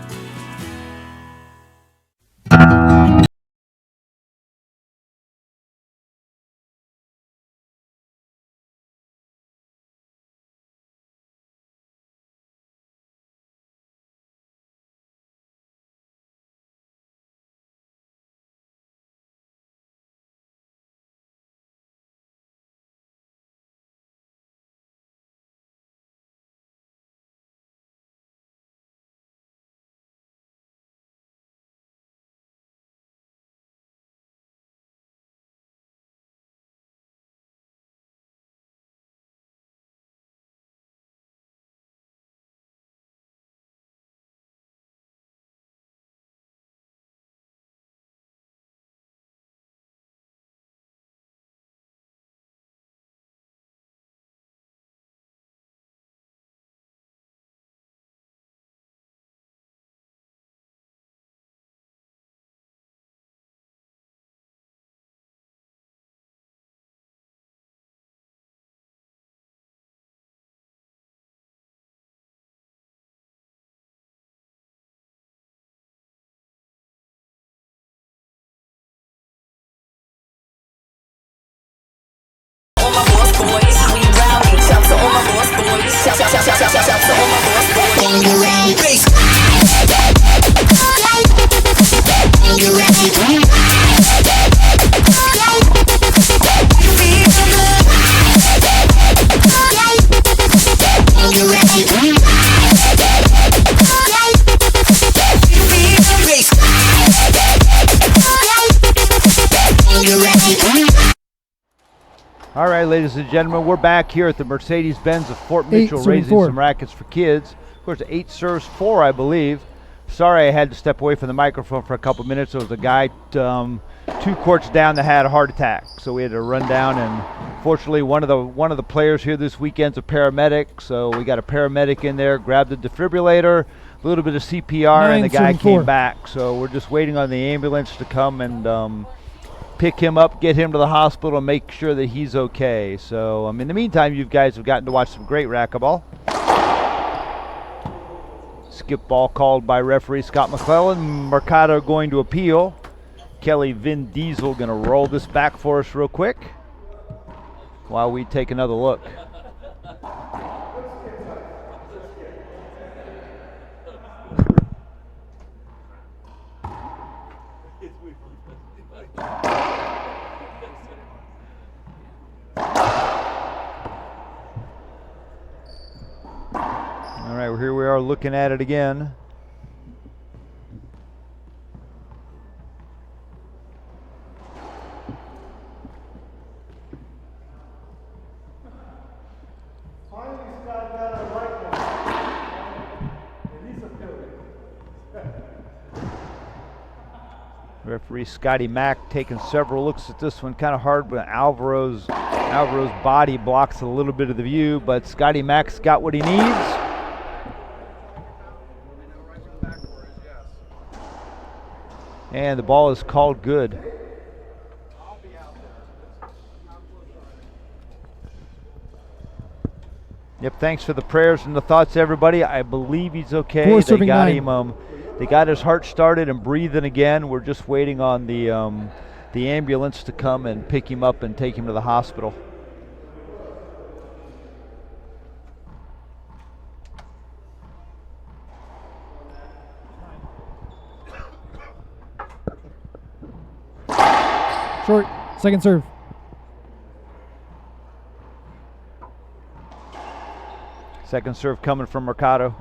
right, ladies and gentlemen, we're back here at the Mercedes-Benz of Fort Mitchell, raising some rackets for kids. Of course, 8 serves 4, I believe. Sorry I had to step away from the microphone for a couple minutes. There was a guy 2 courts down that had a heart attack, so we had to run down. And fortunately, one of the players here this weekend's a paramedic, so we got a paramedic in there, grabbed the defibrillator, a little bit of CPR, and the guy came back. So we're just waiting on the ambulance to come and pick him up, get him to the hospital, and make sure that he's okay. So in the meantime, you guys have gotten to watch some great racquetball. Skip ball called by referee Scott McClellan. Mercado going to appeal. Kelly Vin Diesel going to roll this back for us real quick while we take another look. All right, well, here we are looking at it again. Referee Scotty Mack taking several looks at this one, kind of hard, but Alvaro's body blocks a little bit of the view, but Scotty Mack's got what he needs. And the ball is called good. Yep, thanks for the prayers and the thoughts, everybody. I believe he's okay. They got him. They got his heart started and breathing again. We're just waiting on the ambulance to come and pick him up and take him to the hospital. Short, second serve. Second serve coming from Mercado.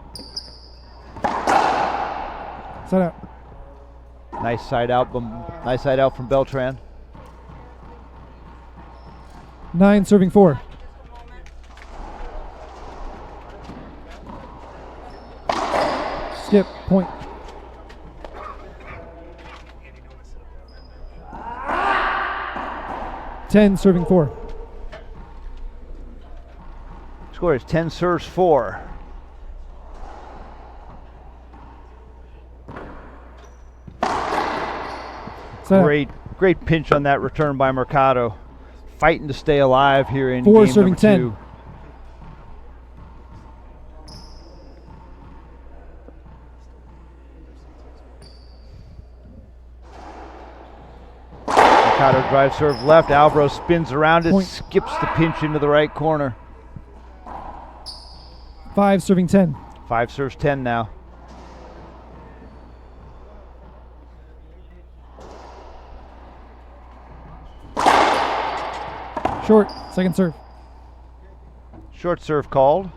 Side out. Nice side out from Beltran. 9 serving 4. Skip, point. Ten serving 4. Score is 10 serves 4. Great pinch on that return by Mercado. Fighting to stay alive here in 4 game serving number 10. 2. Mercado drive serve left. Alvaro spins around it, Point. skips the pinch into the right corner. 5 serving 10. 5 serves 10 now. Short, second serve. Short serve called.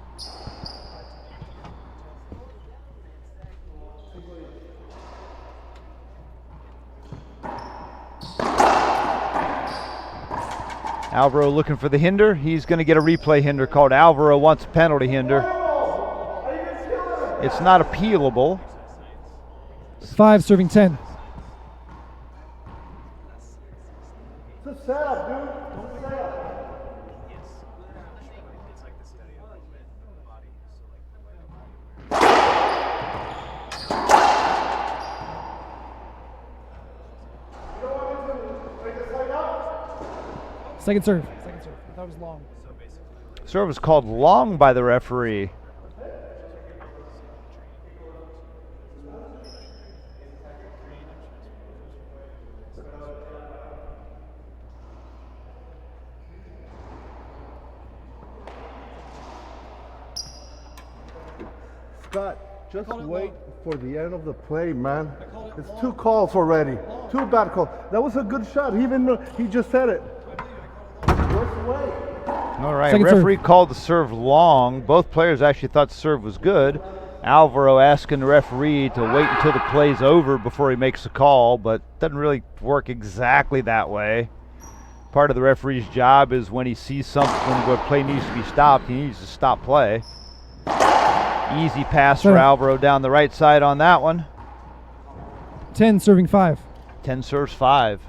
Alvaro looking for the hinder. He's going to get a replay hinder called. Alvaro wants a penalty hinder. It's not appealable. 5 serving 10. It's a setup, dude. It's a setup. Second serve. That was long. Serve was called long by the referee. Scott, just wait for the end of the play, man. It's 2 calls already. 2 bad calls. That was a good shot. He just said it. Just wait. All right, Second referee serve. called the serve long. Both players actually thought the serve was good. Alvaro asking the referee to wait until the play's over before he makes a call, but doesn't really work exactly that way. Part of the referee's job is when he sees something where play needs to be stopped, he needs to stop play. Easy pass for Alvaro down the right side on that one. 10 serving 5. 10 serves 5.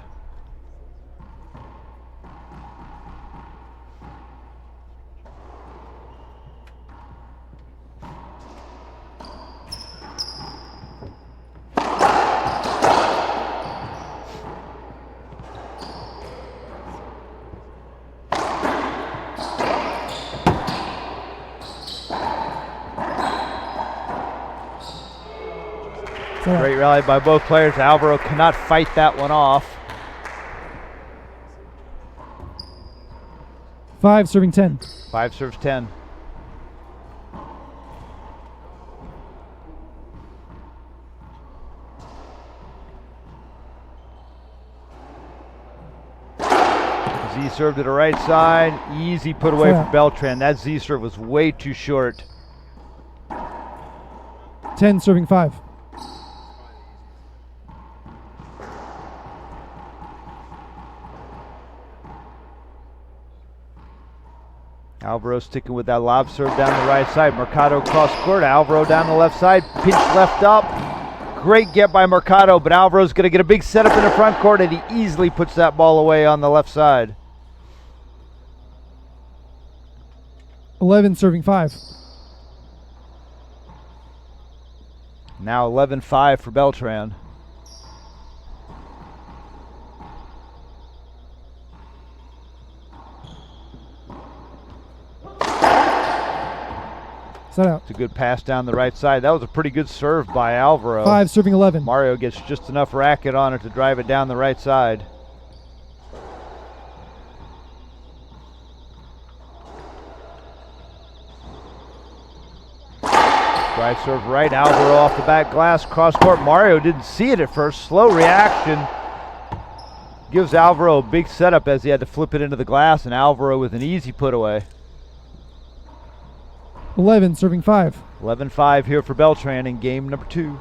Great rally by both players. Alvaro cannot fight that one off. 5 serving 10. 5 serves 10. Z serve to the right side. Easy put away from Beltran. That Z serve was way too short. 10 serving 5. Alvaro sticking with that lob serve down the right side. Mercado cross court. Alvaro down the left side. Pinch left up. Great get by Mercado, but Alvaro's going to get a big setup in the front court, and he easily puts that ball away on the left side. 11 serving 5. Now 11-5 for Beltran. Set out. It's a good pass down the right side. That was a pretty good serve by Alvaro. 5 serving 11. Mario gets just enough racket on it to drive it down the right side. Drive serve right. Alvaro off the back glass. Cross court. Mario didn't see it at first. Slow reaction. Gives Alvaro a big setup as he had to flip it into the glass, and Alvaro with an easy put away. 11 serving 5. 11-5 here for Beltran in game number 2.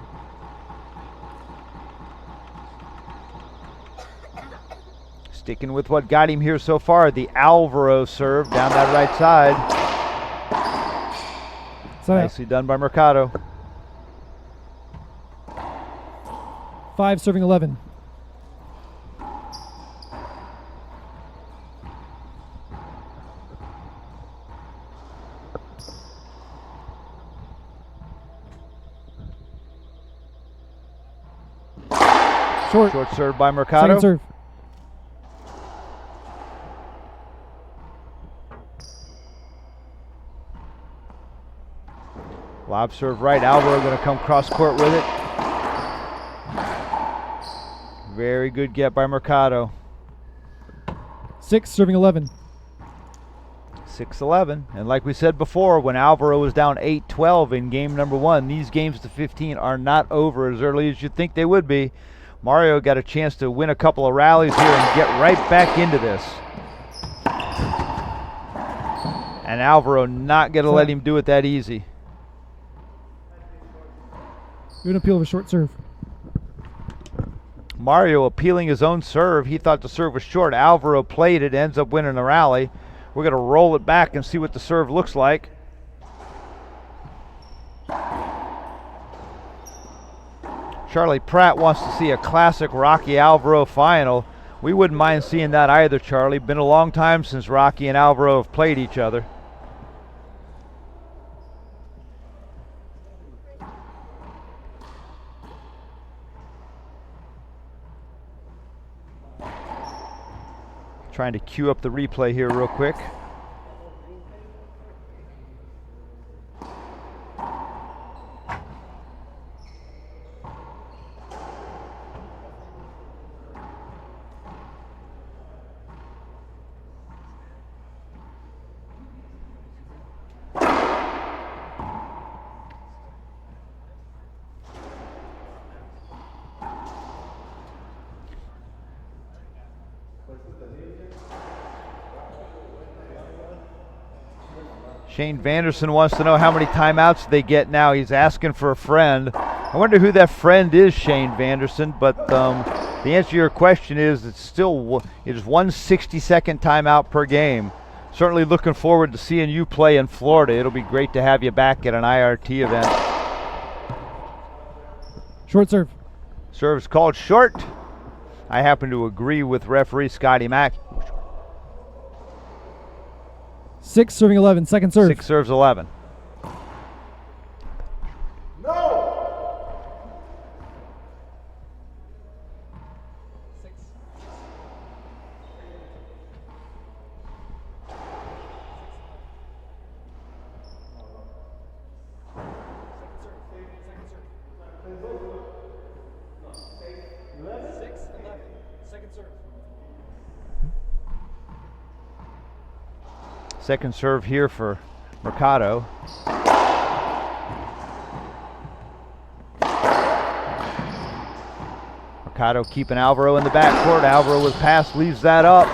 Sticking with what got him here so far, the Alvaro serve down that right side. Nicely done by Mercado. 5 serving 11. Short serve by Mercado. Second serve. Lob serve right. Alvaro going to come cross court with it. Very good get by Mercado. 6 serving 11. 6-11. And like we said before, when Alvaro was down 8-12 in game number 1, these games to 15 are not over as early as you'd think they would be. Mario got a chance to win a couple of rallies here and get right back into this. And Alvaro not going to let him do it that easy. Good appeal of a short serve. Mario appealing his own serve. He thought the serve was short. Alvaro played it, ends up winning the rally. We're going to roll it back and see what the serve looks like. Charlie Pratt wants to see a classic Rocky Alvaro final. We wouldn't mind seeing that either, Charlie. Been a long time since Rocky and Alvaro have played each other. Trying to queue up the replay here real quick. Shane Vanderson wants to know how many timeouts they get now. He's asking for a friend. I wonder who that friend is, Shane Vanderson, but The answer to your question is it is 1 60-second timeout per game. Certainly looking forward to seeing you play in Florida. It'll be great to have you back at an IRT event. Short serve. Serve's called short. I happen to agree with referee Scotty Mack. 6 serving 11. Second serve. 6 serves 11. Second serve here for Mercado. Mercado keeping Alvaro in the backcourt. Alvaro with pass, leaves that up.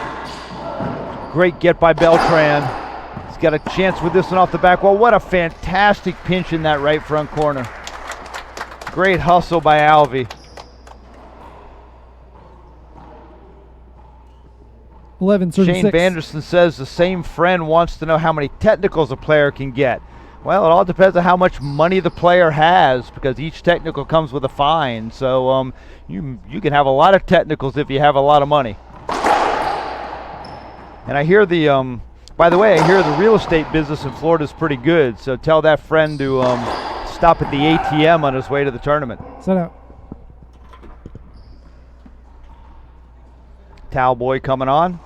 Great get by Beltran. He's got a chance with this one off the back wall. What a fantastic pinch in that right front corner. Great hustle by Alvy. 11 serving Shane 6. Vanderson says the same friend wants to know how many technicals a player can get. Well, it all depends on how much money the player has, because each technical comes with a fine. So you can have a lot of technicals if you have a lot of money. And I hear by the way, I hear the real estate business in Florida is pretty good. So tell that friend to stop at the ATM on his way to the tournament. Set out. Towel boy coming on.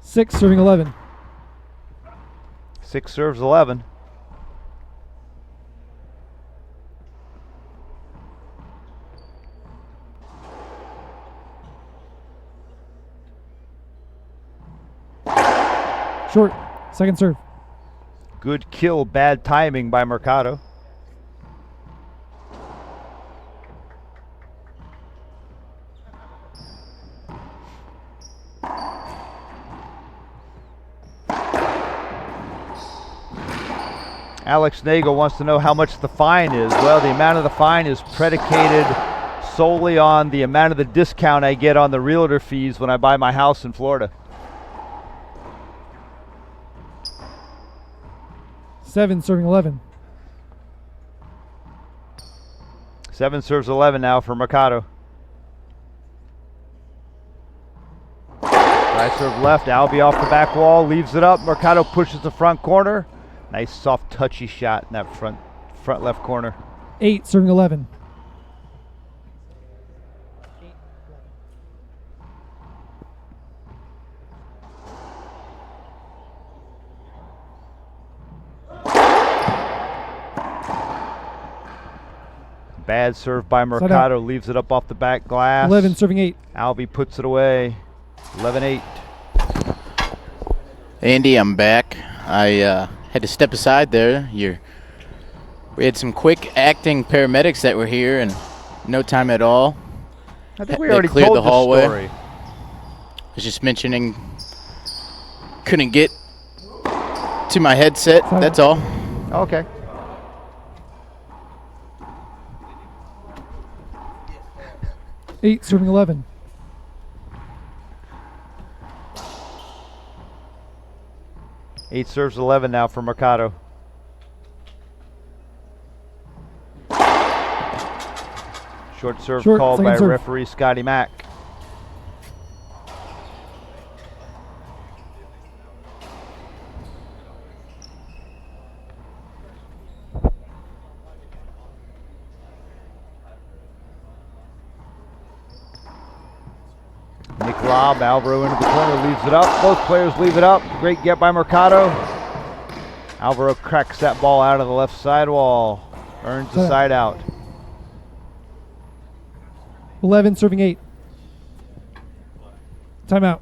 Six serving 11. 6 serves 11. Short. Second serve. Good kill, bad timing by Mercado. Alex Nagel wants to know how much the fine is. Well, the amount of the fine is predicated solely on the amount of the discount I get on the realtor fees when I buy my house in Florida. 7 serving 11. 7 serves 11 now for Mercado. Right serve left, Alvey off the back wall, leaves it up. Mercado pushes the front corner. Nice soft touchy shot in that front left corner. 8 serving 11. Bad serve by Mercado, leaves it up off the back glass. 11 serving 8. Alvey puts it away. 11-8. Andy, I'm back. I had to step aside there. We had some quick acting paramedics that were here in no time at all. I think we already told the hallway. Story. I was just mentioning couldn't get to my headset. That's all. Okay. Eight serving 11. Eight serves 11 now for Mercado. Short serve called by referee Scotty Mack. Nick lob, Alvaro into the corner, leaves it up. Both players leave it up. Great get by Mercado. Alvaro cracks that ball out of the left sidewall. Earns the side out. 11 serving 8. Timeout.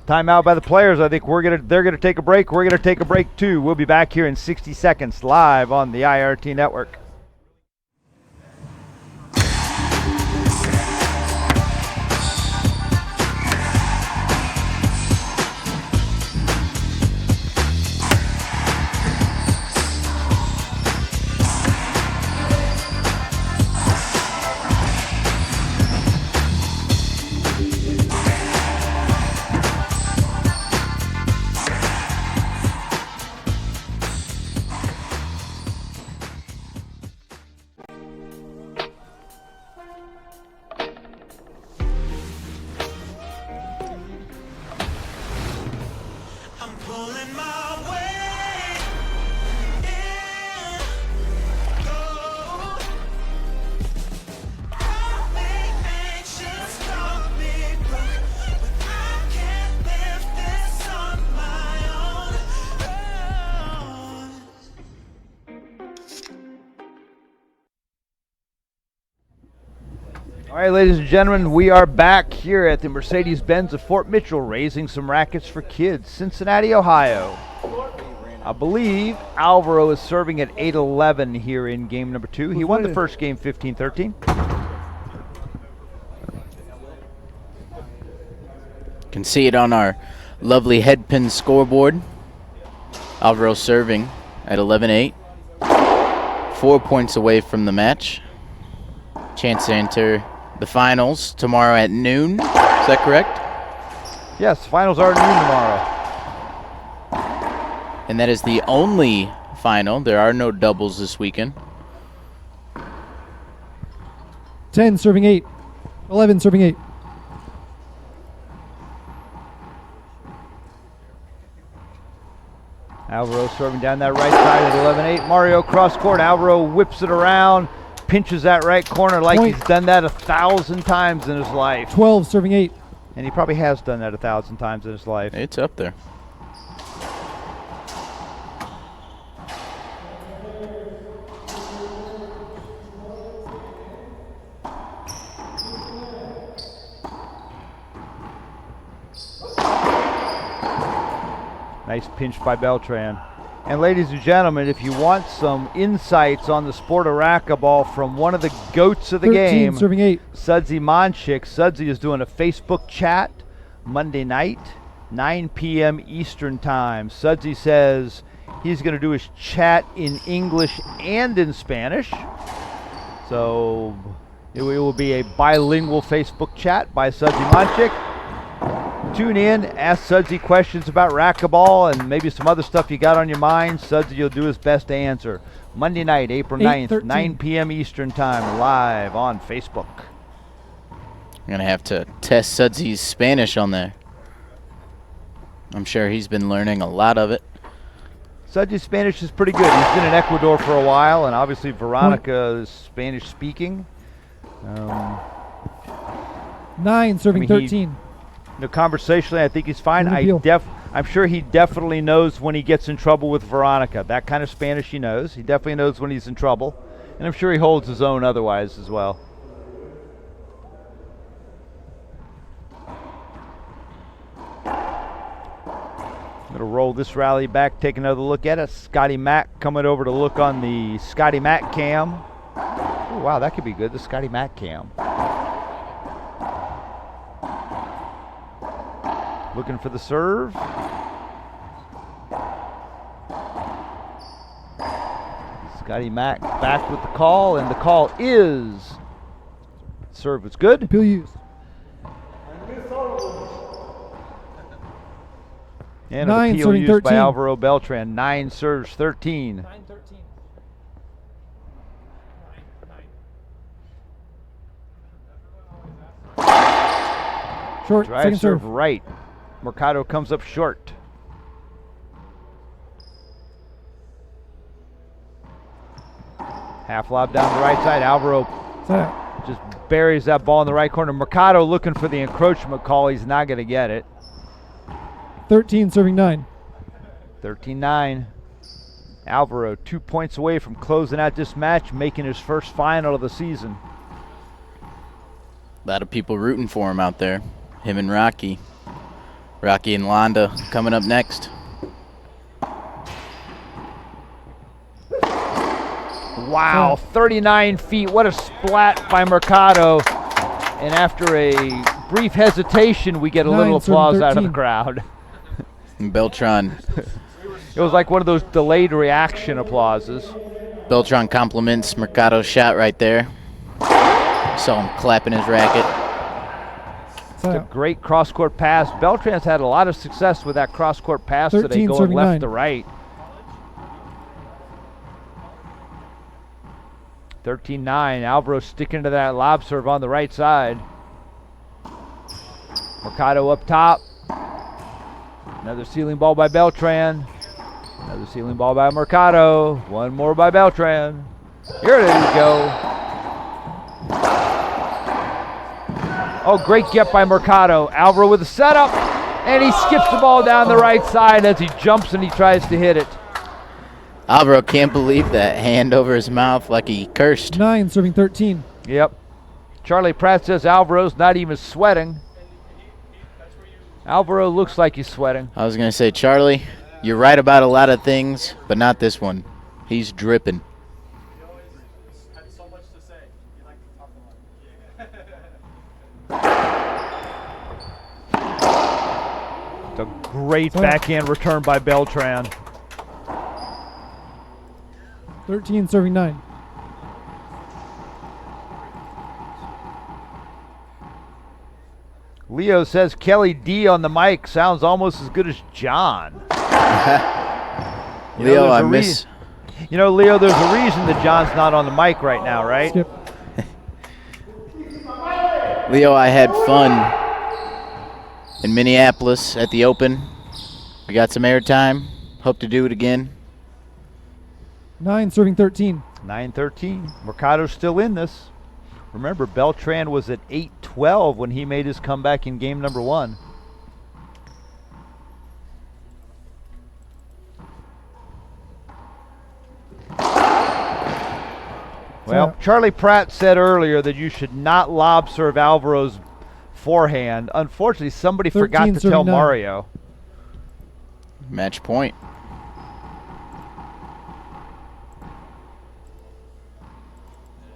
Timeout by the players. I think they're gonna take a break. We're gonna take a break too. We'll be back here in 60 seconds live on the IRT network. All right, ladies and gentlemen, we are back here at the Mercedes-Benz of Fort Mitchell, raising some rackets for kids, Cincinnati, Ohio. I believe Alvaro is serving at 8-11 here in game number 2. He won the first game 15-13. Can see it on our lovely headpin scoreboard. Alvaro serving at 11-8. 4 points away from the match. Chance to enter the finals tomorrow at noon. Is that correct? Yes, finals are at noon tomorrow. And that is the only final. There are no doubles this weekend. 10 serving 8. 11 serving 8. Alvaro serving down that right side at 11-8. Mario cross court. Alvaro whips it around, pinches that right corner like he's done that 1,000 times in his life. 12 serving 8. And he probably has done that 1,000 times in his life. It's up there. Nice pinch by Beltran. And ladies and gentlemen, if you want some insights on the sport of racquetball from one of the goats of the 13, game, serving 8. Sudsy Monchik. Sudsy is doing a Facebook chat Monday night, 9 p.m. Eastern time. Sudsy says he's going to do his chat in English and in Spanish. So it will be a bilingual Facebook chat by Sudsy Monchik. Tune in, ask Sudsy questions about racquetball and maybe some other stuff you got on your mind. Sudsy will do his best to answer. Monday night, April 9th, 9 p.m. Eastern time, live on Facebook. I'm going to have to test Sudsy's Spanish on there. I'm sure he's been learning a lot of it. Sudsy's Spanish is pretty good. He's been in Ecuador for a while, and obviously Veronica is Spanish speaking. 9 serving 13. Conversationally, I think he's fine. I'm sure he definitely knows when he gets in trouble with Veronica. That kind of Spanish he knows. He definitely knows when he's in trouble. And I'm sure he holds his own otherwise as well. I'm going to roll this rally back, take another look at it. Scotty Mack coming over to look on the Scotty Mack cam. Oh, wow, that could be good, the Scotty Mack cam. Looking for the serve. Scotty Mack back with the call, and the call is serve was good. Appeal used. And an appeal used 13. By Alvaro Beltran. 9 serves 13. 9-13. Short. Drive Second serve serve. Right. Mercado comes up short. Half lob down the right side. Alvaro just buries that ball in the right corner. Mercado looking for the encroachment call. He's not going to get it. 13 serving 9. 13-9. Alvaro 2 points away from closing out this match, making his first final of the season. A lot of people rooting for him out there. Him and Rocky. Rocky and Londa coming up next. Wow, 39 feet. What a splat by Mercado. And after a brief hesitation, we get a little applause out of the crowd. Beltran. It was like one of those delayed reaction applauses. Beltran compliments Mercado's shot right there. Saw him clapping his racket. It's a great cross-court pass. Beltran's had a lot of success with that cross-court pass today, going left 9. to right. 13-9. Alvaro sticking to that lob serve on the right side. Mercado up top. Another ceiling ball by Beltran. Another ceiling ball by Mercado. One more by Beltran. Here it is, go. Oh, great get by Mercado. Alvaro with the setup, and he skips the ball down the right side as he jumps and he tries to hit it. Alvaro can't believe that hand over his mouth like he cursed. 9 serving 13. Yep. Charlie Pratt says Alvaro's not even sweating. Alvaro looks like he's sweating. I was going to say, Charlie, you're right about a lot of things, but not this one. He's dripping. It's a great backhand return by Beltran. 13 serving 9. Leo says Kelly D on the mic sounds almost as good as John. Leo, I miss. You know, Leo, there's a reason that John's not on the mic right now, right? Skip. Leo, I had fun in Minneapolis at the Open. We got some airtime. Hope to do it again. 9 serving 13. 9-13. Mercado's still in this. Remember, Beltran was at 8-12 when he made his comeback in game number 1. Well, Charlie Pratt said earlier that you should not lob serve Alvaro's forehand. Unfortunately, somebody forgot to tell Mario. Match point.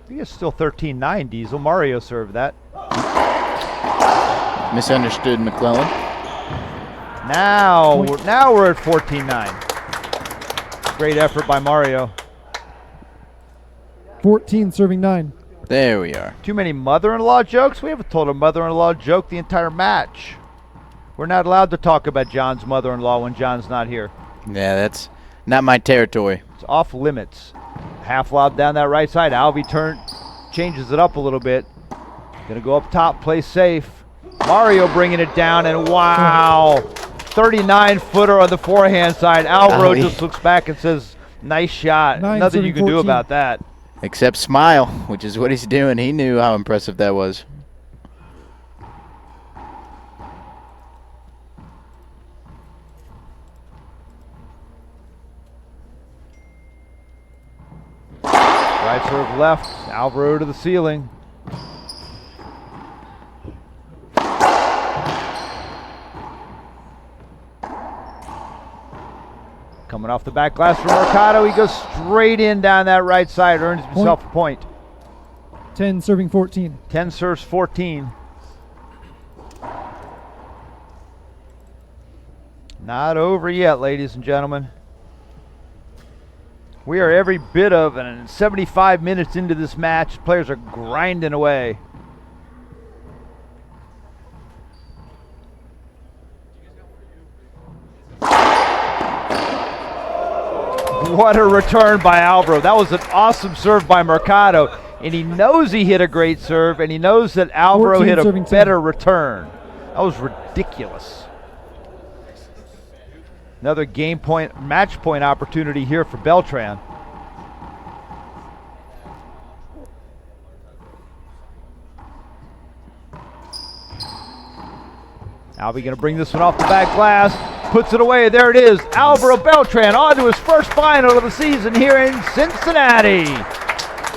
I think it's still 13-9, Diesel. Mario served that. Misunderstood, McClellan. Now we're at 14-9. Great effort by Mario. 14 serving 9. There we are. Too many mother-in-law jokes? We haven't told a mother-in-law joke the entire match. We're not allowed to talk about John's mother-in-law when John's not here. Yeah, that's not my territory. It's off limits. Half lob down that right side. Alvy changes it up a little bit. Gonna go up top, play safe. Mario bringing it down, and wow, 39-footer on the forehand side. Alvaro just looks back and says, nice shot. Nothing you can do about that. Except smile, which is what he's doing. He knew how impressive that was. Right serve left, Alvaro to the ceiling. Coming off the back glass from Mercado, he goes straight in down that right side, earns himself a point. 10 serving 14. 10 serves 14. Not over yet, ladies and gentlemen. We are every bit of 75 minutes into this match. Players are grinding away. What a return by Alvaro. That was an awesome serve by Mercado. And he knows he hit a great serve, and he knows that Alvaro hit a better return. That was ridiculous. Another match point opportunity here for Beltran. Alvy going to bring this one off the back glass. Puts it away. There it is. Alvaro Beltran on to his first final of the season here in Cincinnati.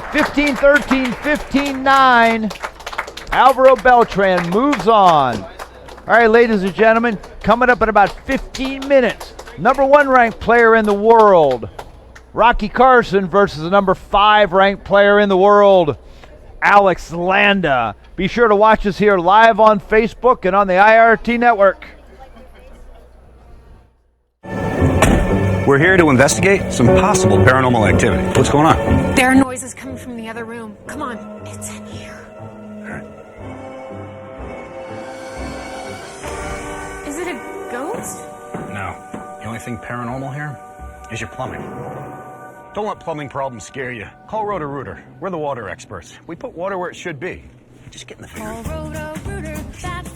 15-13, 15-9. Alvaro Beltran moves on. All right, ladies and gentlemen, coming up in about 15 minutes, number 1 ranked player in the world, Rocky Carson, versus the number 5 ranked player in the world, Alex Landa. Be sure to watch us here live on Facebook and on the IRT network. We're here to investigate some possible paranormal activity. What's going on? There are noises coming from the other room. Come on, it's in here. Is it a ghost? No. The only thing paranormal here is your plumbing. Don't let plumbing problems scare you. Call Roto-Rooter. We're the water experts. We put water where it should be. Just get in the field. Call Roto-Rooter, that's